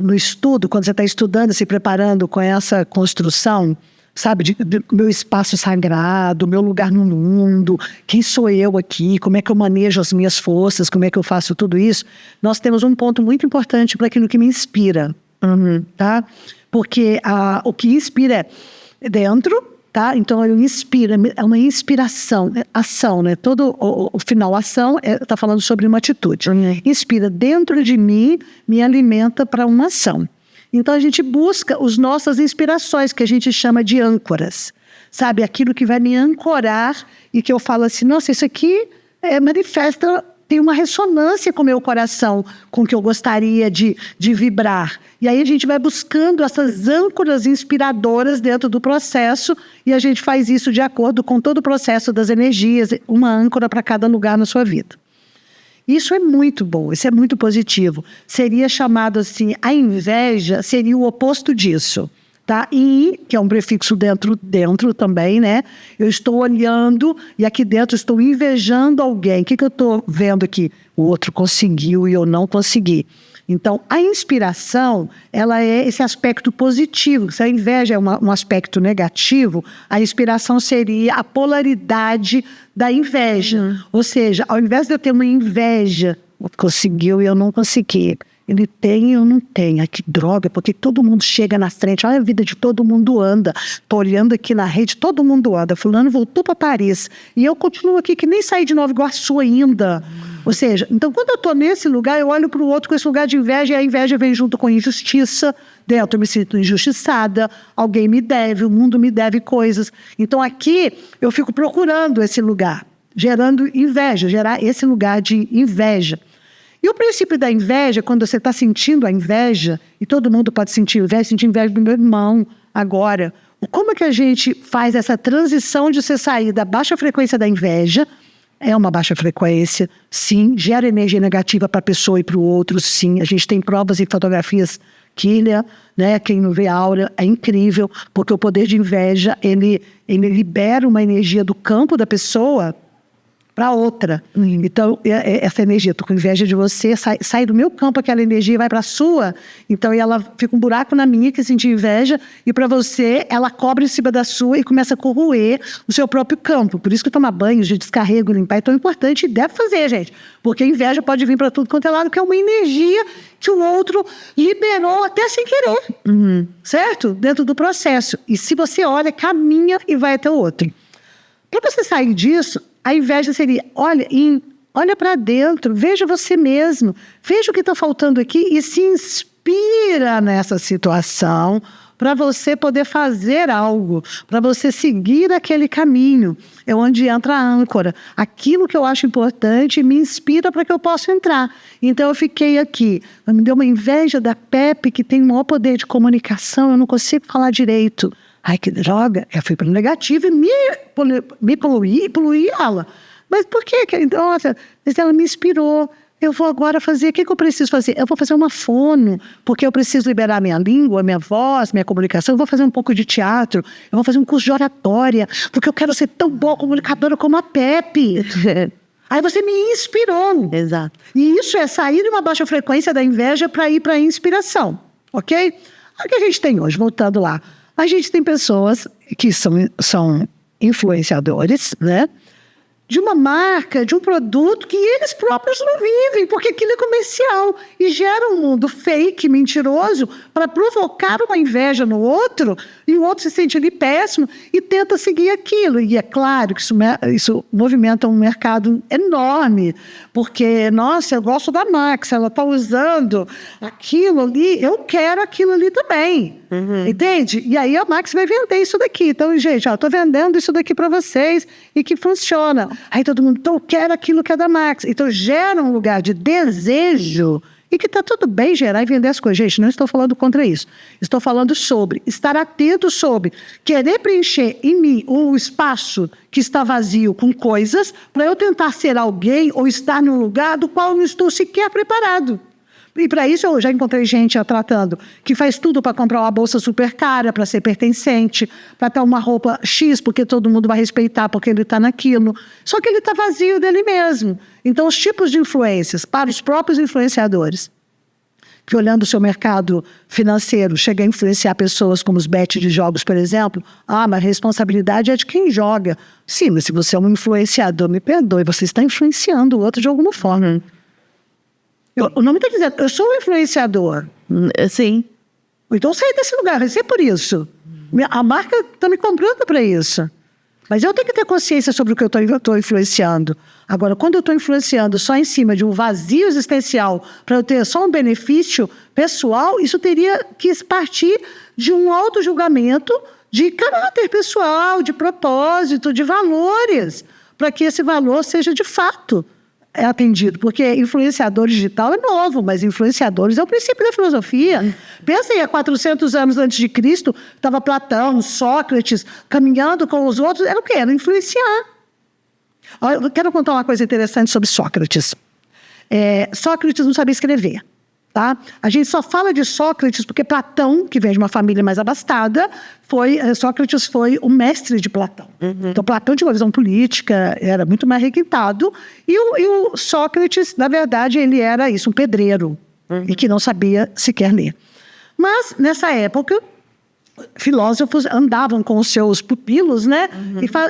Speaker 2: no estudo, quando você está estudando, se preparando com essa construção, sabe, meu espaço sagrado, meu lugar no mundo, quem sou eu aqui, como é que eu manejo as minhas forças, como é que eu faço tudo isso, nós temos um ponto muito importante para aquilo que me inspira, tá? Porque o que inspira é dentro, tá? Então, eu inspiro, é uma inspiração, ação, né? Todo o final, ação, está falando sobre uma atitude. Inspira dentro de mim, me alimenta para uma ação. Então, a gente busca as nossas inspirações, que a gente chama de âncoras. Sabe? Aquilo que vai me ancorar e que eu falo assim, nossa, isso aqui manifesta, tem uma ressonância com o meu coração, com o que eu gostaria de vibrar. E aí a gente vai buscando essas âncoras inspiradoras dentro do processo e a gente faz isso de acordo com todo o processo das energias, uma âncora para cada lugar na sua vida. Isso é muito bom, isso é muito positivo. Seria chamado assim, a inveja seria o oposto disso, tá? E, que é um prefixo dentro também, né? Eu estou olhando e aqui dentro estou invejando alguém. O que eu estou vendo aqui? O outro conseguiu e eu não consegui. Então, a inspiração, ela é esse aspecto positivo. Se a inveja é um aspecto negativo, a inspiração seria a polaridade da inveja. Ou seja, ao invés de eu ter uma inveja, conseguiu e eu não consegui. Ele tem e eu não tenho. Ai, que droga, porque todo mundo chega na frente. Olha, a vida de todo mundo anda. Estou olhando aqui na rede, todo mundo anda. Fulano voltou para Paris. E eu continuo aqui, que nem saí de Nova Iguaçu ainda. Ou seja, então quando eu estou nesse lugar, eu olho para o outro com esse lugar de inveja, e a inveja vem junto com injustiça. Dentro eu me sinto injustiçada, alguém me deve, o mundo me deve coisas. Então aqui eu fico procurando esse lugar, gerando inveja, gerar esse lugar de inveja. E o princípio da inveja, quando você está sentindo a inveja, e todo mundo pode sentir inveja do meu irmão agora, como é que a gente faz essa transição de você sair da baixa frequência da inveja? É uma baixa frequência, sim, gera energia negativa para a pessoa e para o outro, sim. A gente tem provas e fotografias Killian, né? Quem não vê a aura é incrível, porque o poder de inveja, ele libera uma energia do campo da pessoa para outra. Então, essa energia, estou com inveja de você, sai do meu campo aquela energia e vai para a sua. Então, ela fica um buraco na minha que senti inveja, e para você, ela cobre em cima da sua e começa a corroer o seu próprio campo. Por isso que tomar banho, de descarrego, limpar é tão importante e deve fazer, gente. Porque a inveja pode vir para tudo quanto é lado, que é uma energia que o outro liberou até sem querer. Certo? Dentro do processo. E se você olha, caminha e vai até o outro. Para você sair disso, a inveja seria, olha para dentro, veja você mesmo, veja o que está faltando aqui e se inspira nessa situação para você poder fazer algo, para você seguir aquele caminho. É onde entra a âncora. Aquilo que eu acho importante me inspira para que eu possa entrar. Então, eu fiquei aqui. Me deu uma inveja da Pepe, que tem o maior poder de comunicação, eu não consigo falar direito. Ai, que droga. Eu fui para o negativo e me poluí ela. Mas por quê? Nossa, ela me inspirou. Eu vou agora fazer, o que eu preciso fazer? Eu vou fazer uma fono, porque eu preciso liberar minha língua, minha voz, minha comunicação. Eu vou fazer um pouco de teatro, eu vou fazer um curso de oratória, porque eu quero ser tão boa comunicadora como a Pepe. Aí você me inspirou.
Speaker 1: Exato.
Speaker 2: E isso é sair de uma baixa frequência da inveja para ir para a inspiração, ok? O que a gente tem hoje, voltando lá? A gente tem pessoas que são influenciadores, né? De uma marca, de um produto que eles próprios não vivem, porque aquilo é comercial e gera um mundo fake, mentiroso, para provocar uma inveja no outro, e o outro se sente ali péssimo e tenta seguir aquilo. E é claro que isso movimenta um mercado enorme, porque, nossa, eu gosto da Max, ela está usando aquilo ali, eu quero aquilo ali também. Entende? E aí a Max vai vender isso daqui. Então, gente, estou vendendo isso daqui para vocês e que funciona. Aí todo mundo, então eu quero aquilo que é da Max. Então gera um lugar de desejo e que está tudo bem gerar e vender as coisas. Gente, não estou falando contra isso. Estou falando sobre estar atento sobre querer preencher em mim o espaço que está vazio com coisas para eu tentar ser alguém ou estar num lugar do qual eu não estou sequer preparado. E para isso eu já encontrei gente tratando que faz tudo para comprar uma bolsa super cara, para ser pertencente, para ter uma roupa X, porque todo mundo vai respeitar porque ele está naquilo. Só que ele está vazio dele mesmo. Então, os tipos de influências para os próprios influenciadores, que olhando o seu mercado financeiro, chega a influenciar pessoas como os bets de jogos, por exemplo, mas a responsabilidade é de quem joga. Sim, mas se você é um influenciador, me perdoe, você está influenciando o outro de alguma forma. O nome está dizendo, eu sou um influenciador.
Speaker 1: Sim.
Speaker 2: Então sair desse lugar, vai ser por isso. A marca está me comprando para isso. Mas eu tenho que ter consciência sobre o que eu estou influenciando. Agora, quando eu estou influenciando só em cima de um vazio existencial para eu ter só um benefício pessoal, isso teria que partir de um auto-julgamento de caráter pessoal, de propósito, de valores, para que esse valor seja de fato atendido, porque influenciador digital é novo, mas influenciadores é o princípio da filosofia. Pensa aí, há 400 anos antes de Cristo, estava Platão, Sócrates, caminhando com os outros, era o quê? Era influenciar. Eu quero contar uma coisa interessante sobre Sócrates. Sócrates não sabia escrever. Tá? A gente só fala de Sócrates porque Platão, que vem de uma família mais abastada, Sócrates foi o mestre de Platão. Então, Platão tinha uma visão política, era muito mais requintado, e o Sócrates, na verdade, ele era isso, um pedreiro, e que não sabia sequer ler. Mas, nessa época, filósofos andavam com os seus pupilos, né?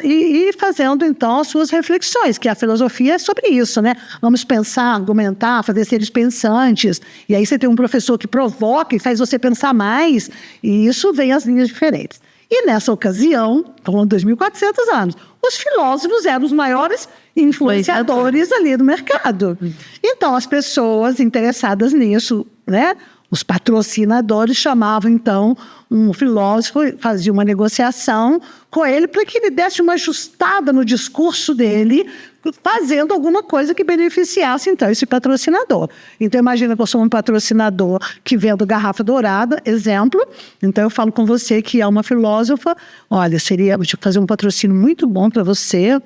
Speaker 2: E fazendo, então, as suas reflexões, que a filosofia é sobre isso, né? Vamos pensar, argumentar, fazer seres pensantes. E aí você tem um professor que provoca e faz você pensar mais, e isso vem às linhas diferentes. E nessa ocasião, falando de 2.400 anos, os filósofos eram os maiores influenciadores ali do mercado. Então, as pessoas interessadas nisso, né? Os patrocinadores chamavam, então, um filósofo, fazia uma negociação com ele para que ele desse uma ajustada no discurso dele, fazendo alguma coisa que beneficiasse, então, esse patrocinador. Então, imagina que eu sou um patrocinador que vendo garrafa dourada, exemplo. Então, eu falo com você que é uma filósofa, olha, vou fazer um patrocínio muito bom para você,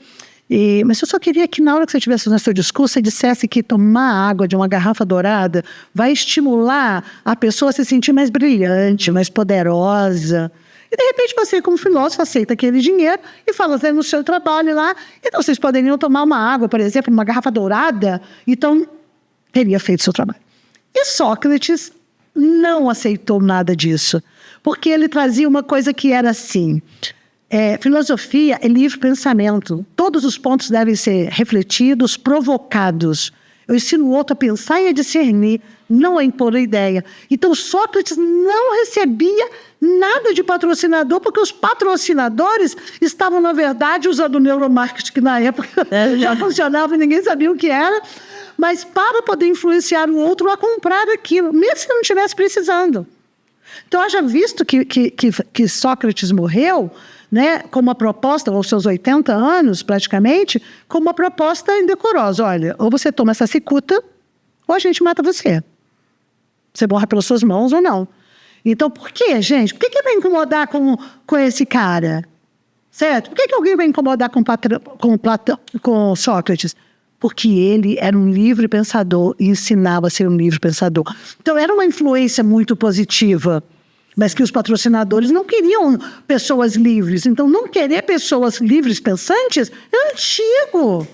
Speaker 2: mas eu só queria que na hora que você estivesse fazendo seu discurso, você dissesse que tomar água de uma garrafa dourada vai estimular a pessoa a se sentir mais brilhante, mais poderosa. E, de repente, você, como filósofo, aceita aquele dinheiro e fala, no seu trabalho lá, então vocês poderiam tomar uma água, por exemplo, uma garrafa dourada, então teria feito o seu trabalho. E Sócrates não aceitou nada disso, porque ele trazia uma coisa que era assim, filosofia é livre pensamento, todos os pontos devem ser refletidos, provocados. Eu ensino o outro a pensar e a discernir, não a impor a ideia. Então, Sócrates não recebia nada de patrocinador, porque os patrocinadores estavam, na verdade, usando o neuromarketing, que na época já funcionava e ninguém sabia o que era, mas para poder influenciar o outro a comprar aquilo, mesmo se não estivesse precisando. Então, haja visto que Sócrates morreu, né, com uma proposta, aos seus 80 anos, praticamente, com uma proposta indecorosa. Olha, ou você toma essa cicuta, ou a gente mata você. Você morre pelas suas mãos ou não. Então, por que, gente? Por que vai incomodar com esse cara? Certo? Por que alguém vai incomodar com Sócrates? Porque ele era um livre pensador e ensinava a ser um livre pensador. Então, era uma influência muito positiva. Mas que os patrocinadores não queriam pessoas livres. Então, não querer pessoas livres pensantes é antigo.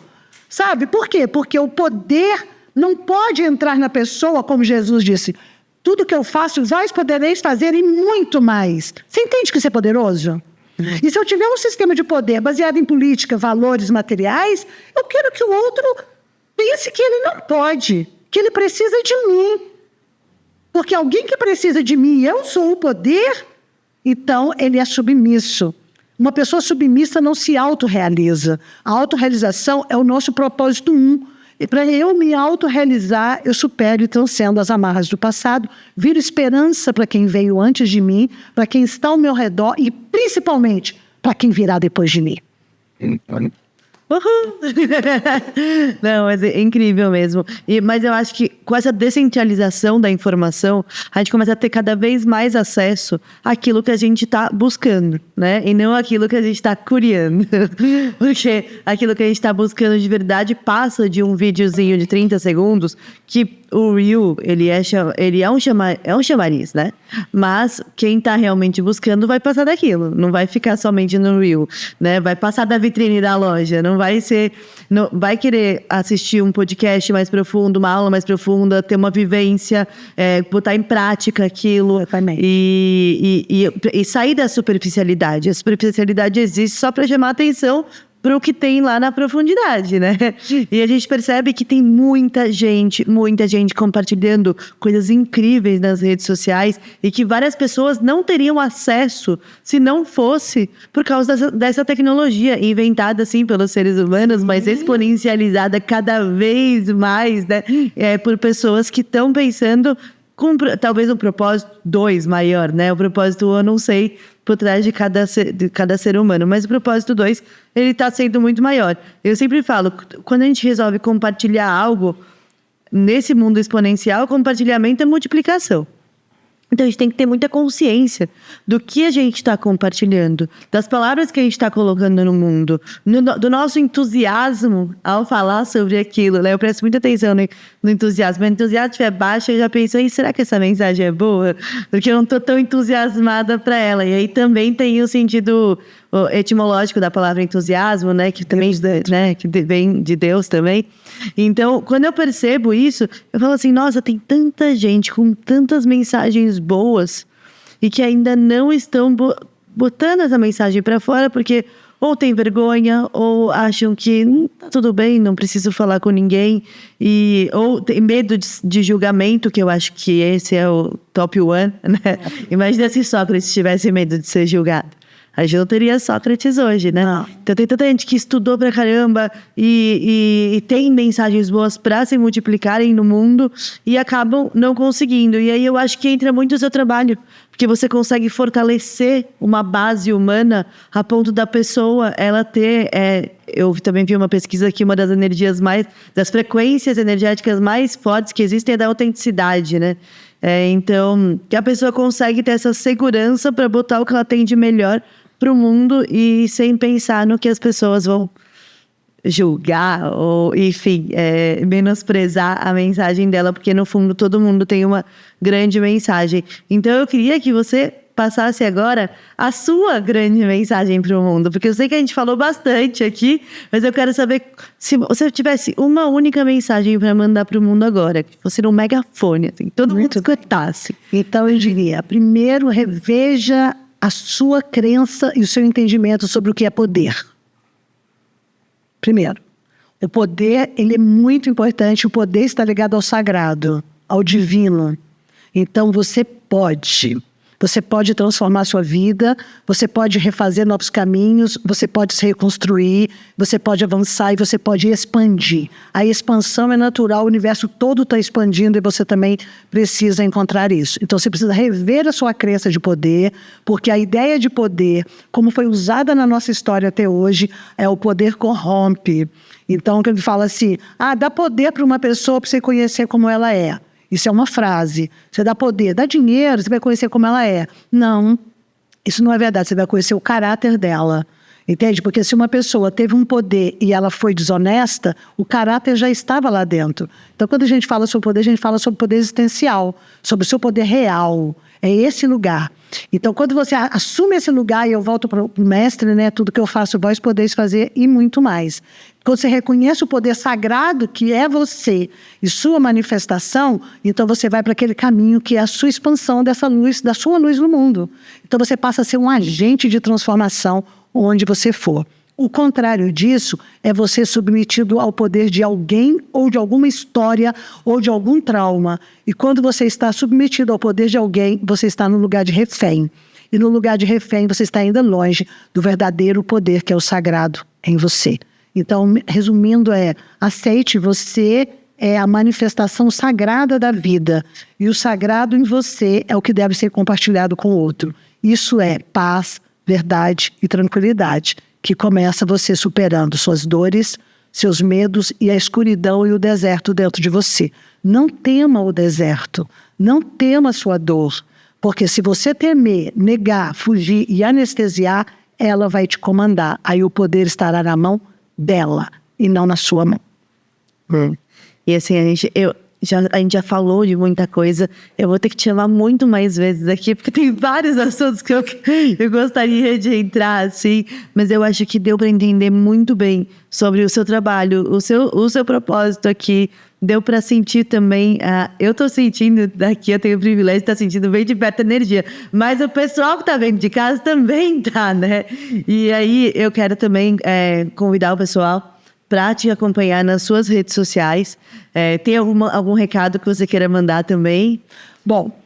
Speaker 2: Sabe? Por quê? Porque o poder não pode entrar na pessoa, como Jesus disse. Tudo que eu faço, vós podereis fazer e muito mais. Você entende que isso é poderoso? E se eu tiver um sistema de poder baseado em política, valores materiais, eu quero que o outro pense que ele não pode, que ele precisa de mim. Porque alguém que precisa de mim, eu sou o poder, então ele é submisso. Uma pessoa submissa não se autorrealiza. A autorrealização é o nosso propósito 1. E para eu me autorrealizar, eu supero e transcendo as amarras do passado, viro esperança para quem veio antes de mim, para quem está ao meu redor e, principalmente, para quem virá depois de mim.
Speaker 1: Uhum. Não, mas é incrível mesmo. Mas eu acho que com essa descentralização da informação, a gente começa a ter cada vez mais acesso àquilo que a gente está buscando, né? E não aquilo que a gente está curiando. Porque aquilo que a gente está buscando de verdade passa de um videozinho de 30 segundos que o Reel, ele é um chamariz, né? Mas quem tá realmente buscando vai passar daquilo. Não vai ficar somente no Reel, né? Vai passar da vitrine da loja. Não vai querer assistir um podcast mais profundo, uma aula mais profunda, ter uma vivência, botar em prática aquilo. E sair da superficialidade. A superficialidade existe só para chamar atenção para o que tem lá na profundidade, né? E a gente percebe que tem muita gente compartilhando coisas incríveis nas redes sociais e que várias pessoas não teriam acesso se não fosse por causa dessa tecnologia inventada, assim, pelos seres humanos, mas exponencializada cada vez mais, né? Por pessoas que estão pensando com talvez um propósito 2 maior, né? O propósito 1, eu não sei, por trás de cada ser humano. Mas o propósito 2, ele está sendo muito maior. Eu sempre falo, quando a gente resolve compartilhar algo, nesse mundo exponencial, compartilhamento é multiplicação. Então, a gente tem que ter muita consciência do que a gente está compartilhando, das palavras que a gente está colocando no mundo, do nosso entusiasmo ao falar sobre aquilo, né? Eu presto muita atenção no entusiasmo. Se o entusiasmo estiver baixo, eu já penso, será que essa mensagem é boa? Porque eu não estou tão entusiasmada para ela. E aí também tem o sentido etimológico da palavra entusiasmo, né? Que também, né? Que vem de Deus também. Então, quando eu percebo isso, eu falo assim, nossa, tem tanta gente com tantas mensagens boas e que ainda não estão botando essa mensagem para fora porque ou tem vergonha ou acham que tá tudo bem, não preciso falar com ninguém, ou tem medo de julgamento, que eu acho que esse é o top 1, né? Imagina se Sócrates tivesse medo de ser julgado. A gente não teria Sócrates hoje, né? Não. Então tem tanta gente que estudou pra caramba e tem mensagens boas pra se multiplicarem no mundo e acabam não conseguindo. E aí eu acho que entra muito o seu trabalho, porque você consegue fortalecer uma base humana a ponto da pessoa, ela ter... eu também vi uma pesquisa que uma das das frequências energéticas mais fortes que existem é da autenticidade, né? Então, que a pessoa consegue ter essa segurança para botar o que ela tem de melhor para o mundo e sem pensar no que as pessoas vão julgar ou, enfim, menosprezar a mensagem dela, porque no fundo todo mundo tem uma grande mensagem. Então eu queria que você passasse agora a sua grande mensagem para o mundo. Porque eu sei que a gente falou bastante aqui, mas eu quero saber se você tivesse uma única mensagem para mandar para o mundo agora, que fosse um megafone, assim, todo mundo escutasse.
Speaker 2: Então, eu diria, primeiro, reveja a sua crença e o seu entendimento sobre o que é poder. Primeiro, o poder, ele é muito importante, o poder está ligado ao sagrado, ao divino. Então, você pode transformar a sua vida, você pode refazer novos caminhos, você pode se reconstruir, você pode avançar e você pode expandir. A expansão é natural, o universo todo está expandindo e você também precisa encontrar isso. Então, você precisa rever a sua crença de poder, porque a ideia de poder, como foi usada na nossa história até hoje, é o poder corrompe. Então, quando ele fala assim, dá poder para uma pessoa para você conhecer como ela é. Isso é uma frase. Você dá poder, dá dinheiro, você vai conhecer como ela é. Não, isso não é verdade. Você vai conhecer o caráter dela. Entende? Porque se uma pessoa teve um poder e ela foi desonesta, o caráter já estava lá dentro. Então, quando a gente fala sobre poder, a gente fala sobre poder existencial, sobre o seu poder real. É esse lugar. Então, quando você assume esse lugar, e eu volto para o mestre, né? Tudo que eu faço, vós podeis fazer e muito mais. Quando você reconhece o poder sagrado que é você e sua manifestação, então você vai para aquele caminho que é a sua expansão dessa luz, da sua luz no mundo. Então você passa a ser um agente de transformação onde você for. O contrário disso é você submetido ao poder de alguém ou de alguma história ou de algum trauma. E quando você está submetido ao poder de alguém, você está no lugar de refém. E no lugar de refém, você está ainda longe do verdadeiro poder que é o sagrado em você. Então, resumindo, aceite, você é a manifestação sagrada da vida. E o sagrado em você é o que deve ser compartilhado com o outro. Isso é paz, verdade e tranquilidade, que começa você superando suas dores, seus medos e a escuridão e o deserto dentro de você. Não tema o deserto, não tema a sua dor, porque se você temer, negar, fugir e anestesiar, ela vai te comandar. Aí o poder estará na mão dela e não na sua mão.
Speaker 1: E assim, a gente já falou de muita coisa. Eu vou ter que te chamar muito mais vezes aqui, porque tem vários assuntos que eu gostaria de entrar, assim. Mas eu acho que deu para entender muito bem sobre o seu trabalho, o seu propósito aqui. Deu para sentir também, eu estou sentindo daqui, eu tenho o privilégio de estar sentindo bem de perto a energia, mas o pessoal que está vendo de casa também tá, né? E aí eu quero também convidar o pessoal para te acompanhar nas suas redes sociais. Tem algum recado que você queira mandar também?
Speaker 2: Bom,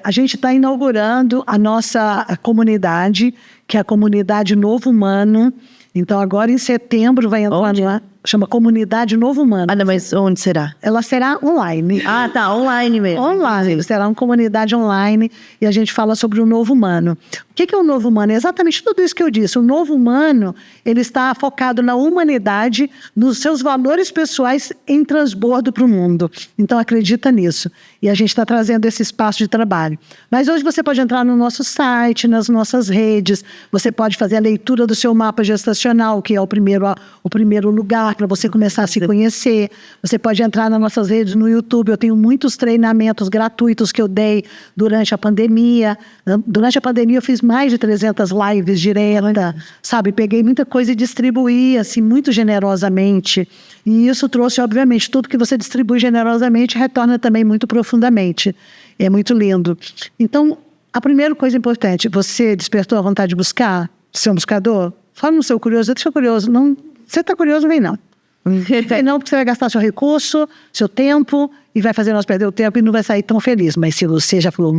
Speaker 2: a gente está inaugurando a nossa comunidade, que é a comunidade Novo Humano. Então, agora em setembro vai entrar lá. Chama Comunidade Novo Humano.
Speaker 1: Não, mas onde será?
Speaker 2: Ela será online.
Speaker 1: Tá, online mesmo.
Speaker 2: Online, será uma comunidade online e a gente fala sobre o novo humano. O que é o novo humano? É exatamente tudo isso que eu disse. O novo humano, ele está focado na humanidade, nos seus valores pessoais em transbordo para o mundo. Então, acredita nisso. E a gente está trazendo esse espaço de trabalho. Mas hoje você pode entrar no nosso site, nas nossas redes, você pode fazer a leitura do seu mapa gestacional, que é o primeiro lugar para você começar a se conhecer. Você pode entrar nas nossas redes no YouTube. Eu tenho muitos treinamentos gratuitos que eu dei durante a pandemia. Durante a pandemia eu fiz mais de 300 lives direta, sabe? Peguei muita coisa e distribuí, assim, muito generosamente. E isso trouxe, obviamente, tudo que você distribui generosamente retorna também muito profundamente. É muito lindo. Então, a primeira coisa importante, você despertou a vontade de buscar? Ser um buscador? Fala no seu curioso, deixa eu curioso. Não, você está curioso, vem não. Vem não, porque você vai gastar seu recurso, seu tempo, e vai fazer nós perder o tempo e não vai sair tão feliz. Mas se você já falou,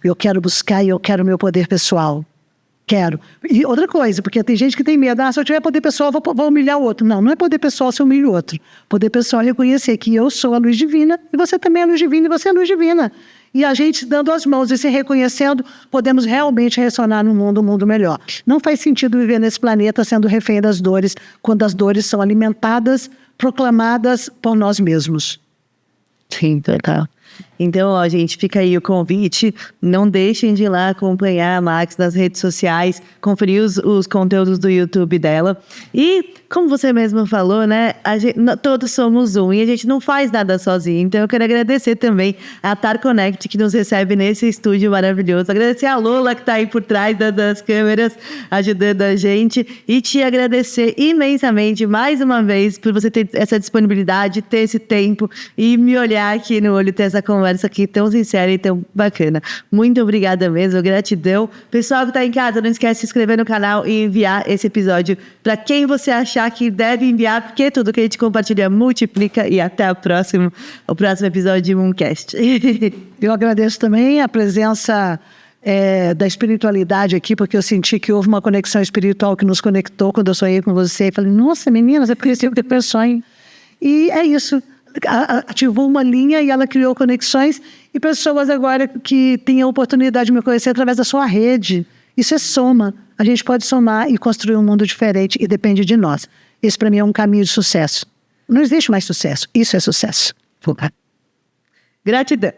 Speaker 2: eu quero buscar e eu quero meu poder pessoal. Quero. E outra coisa, porque tem gente que tem medo, se eu tiver poder pessoal, vou humilhar o outro. Não, não é poder pessoal se humilha o outro. Poder pessoal é reconhecer que eu sou a luz divina, e você também é a luz divina, e você é a luz divina. E a gente dando as mãos e se reconhecendo, podemos realmente ressonar no mundo, um mundo melhor. Não faz sentido viver nesse planeta sendo refém das dores, quando as dores são alimentadas, proclamadas por nós mesmos.
Speaker 1: Sim, total. Então, ó, gente, fica aí o convite. Não deixem de ir lá acompanhar a Max nas redes sociais, conferir os conteúdos do YouTube dela. E, como você mesmo falou, né? Todos somos um e a gente não faz nada sozinho. Então, eu quero agradecer também a Tar Connect, que nos recebe nesse estúdio maravilhoso. Agradecer a Lola, que está aí por trás das câmeras, ajudando a gente. E te agradecer imensamente, mais uma vez, por você ter essa disponibilidade, ter esse tempo e me olhar aqui no olho, ter essa conversa aqui tão sincera e tão bacana. Muito obrigada mesmo, gratidão. Pessoal que está em casa, não esquece de se inscrever no canal e enviar esse episódio para quem você achar que deve enviar, porque tudo que a gente compartilha multiplica. E até o próximo episódio de Mooncast.
Speaker 2: Eu agradeço também a presença da espiritualidade aqui, porque eu senti que houve uma conexão espiritual que nos conectou quando eu sonhei com você. E falei, nossa, meninas, é por isso que eu sonho. E é isso. Ativou uma linha e ela criou conexões e pessoas agora que têm a oportunidade de me conhecer através da sua rede. Isso é soma. A gente pode somar e construir um mundo diferente e depende de nós. Esse, para mim, é um caminho de sucesso. Não existe mais sucesso. Isso é sucesso.
Speaker 1: Gratidão.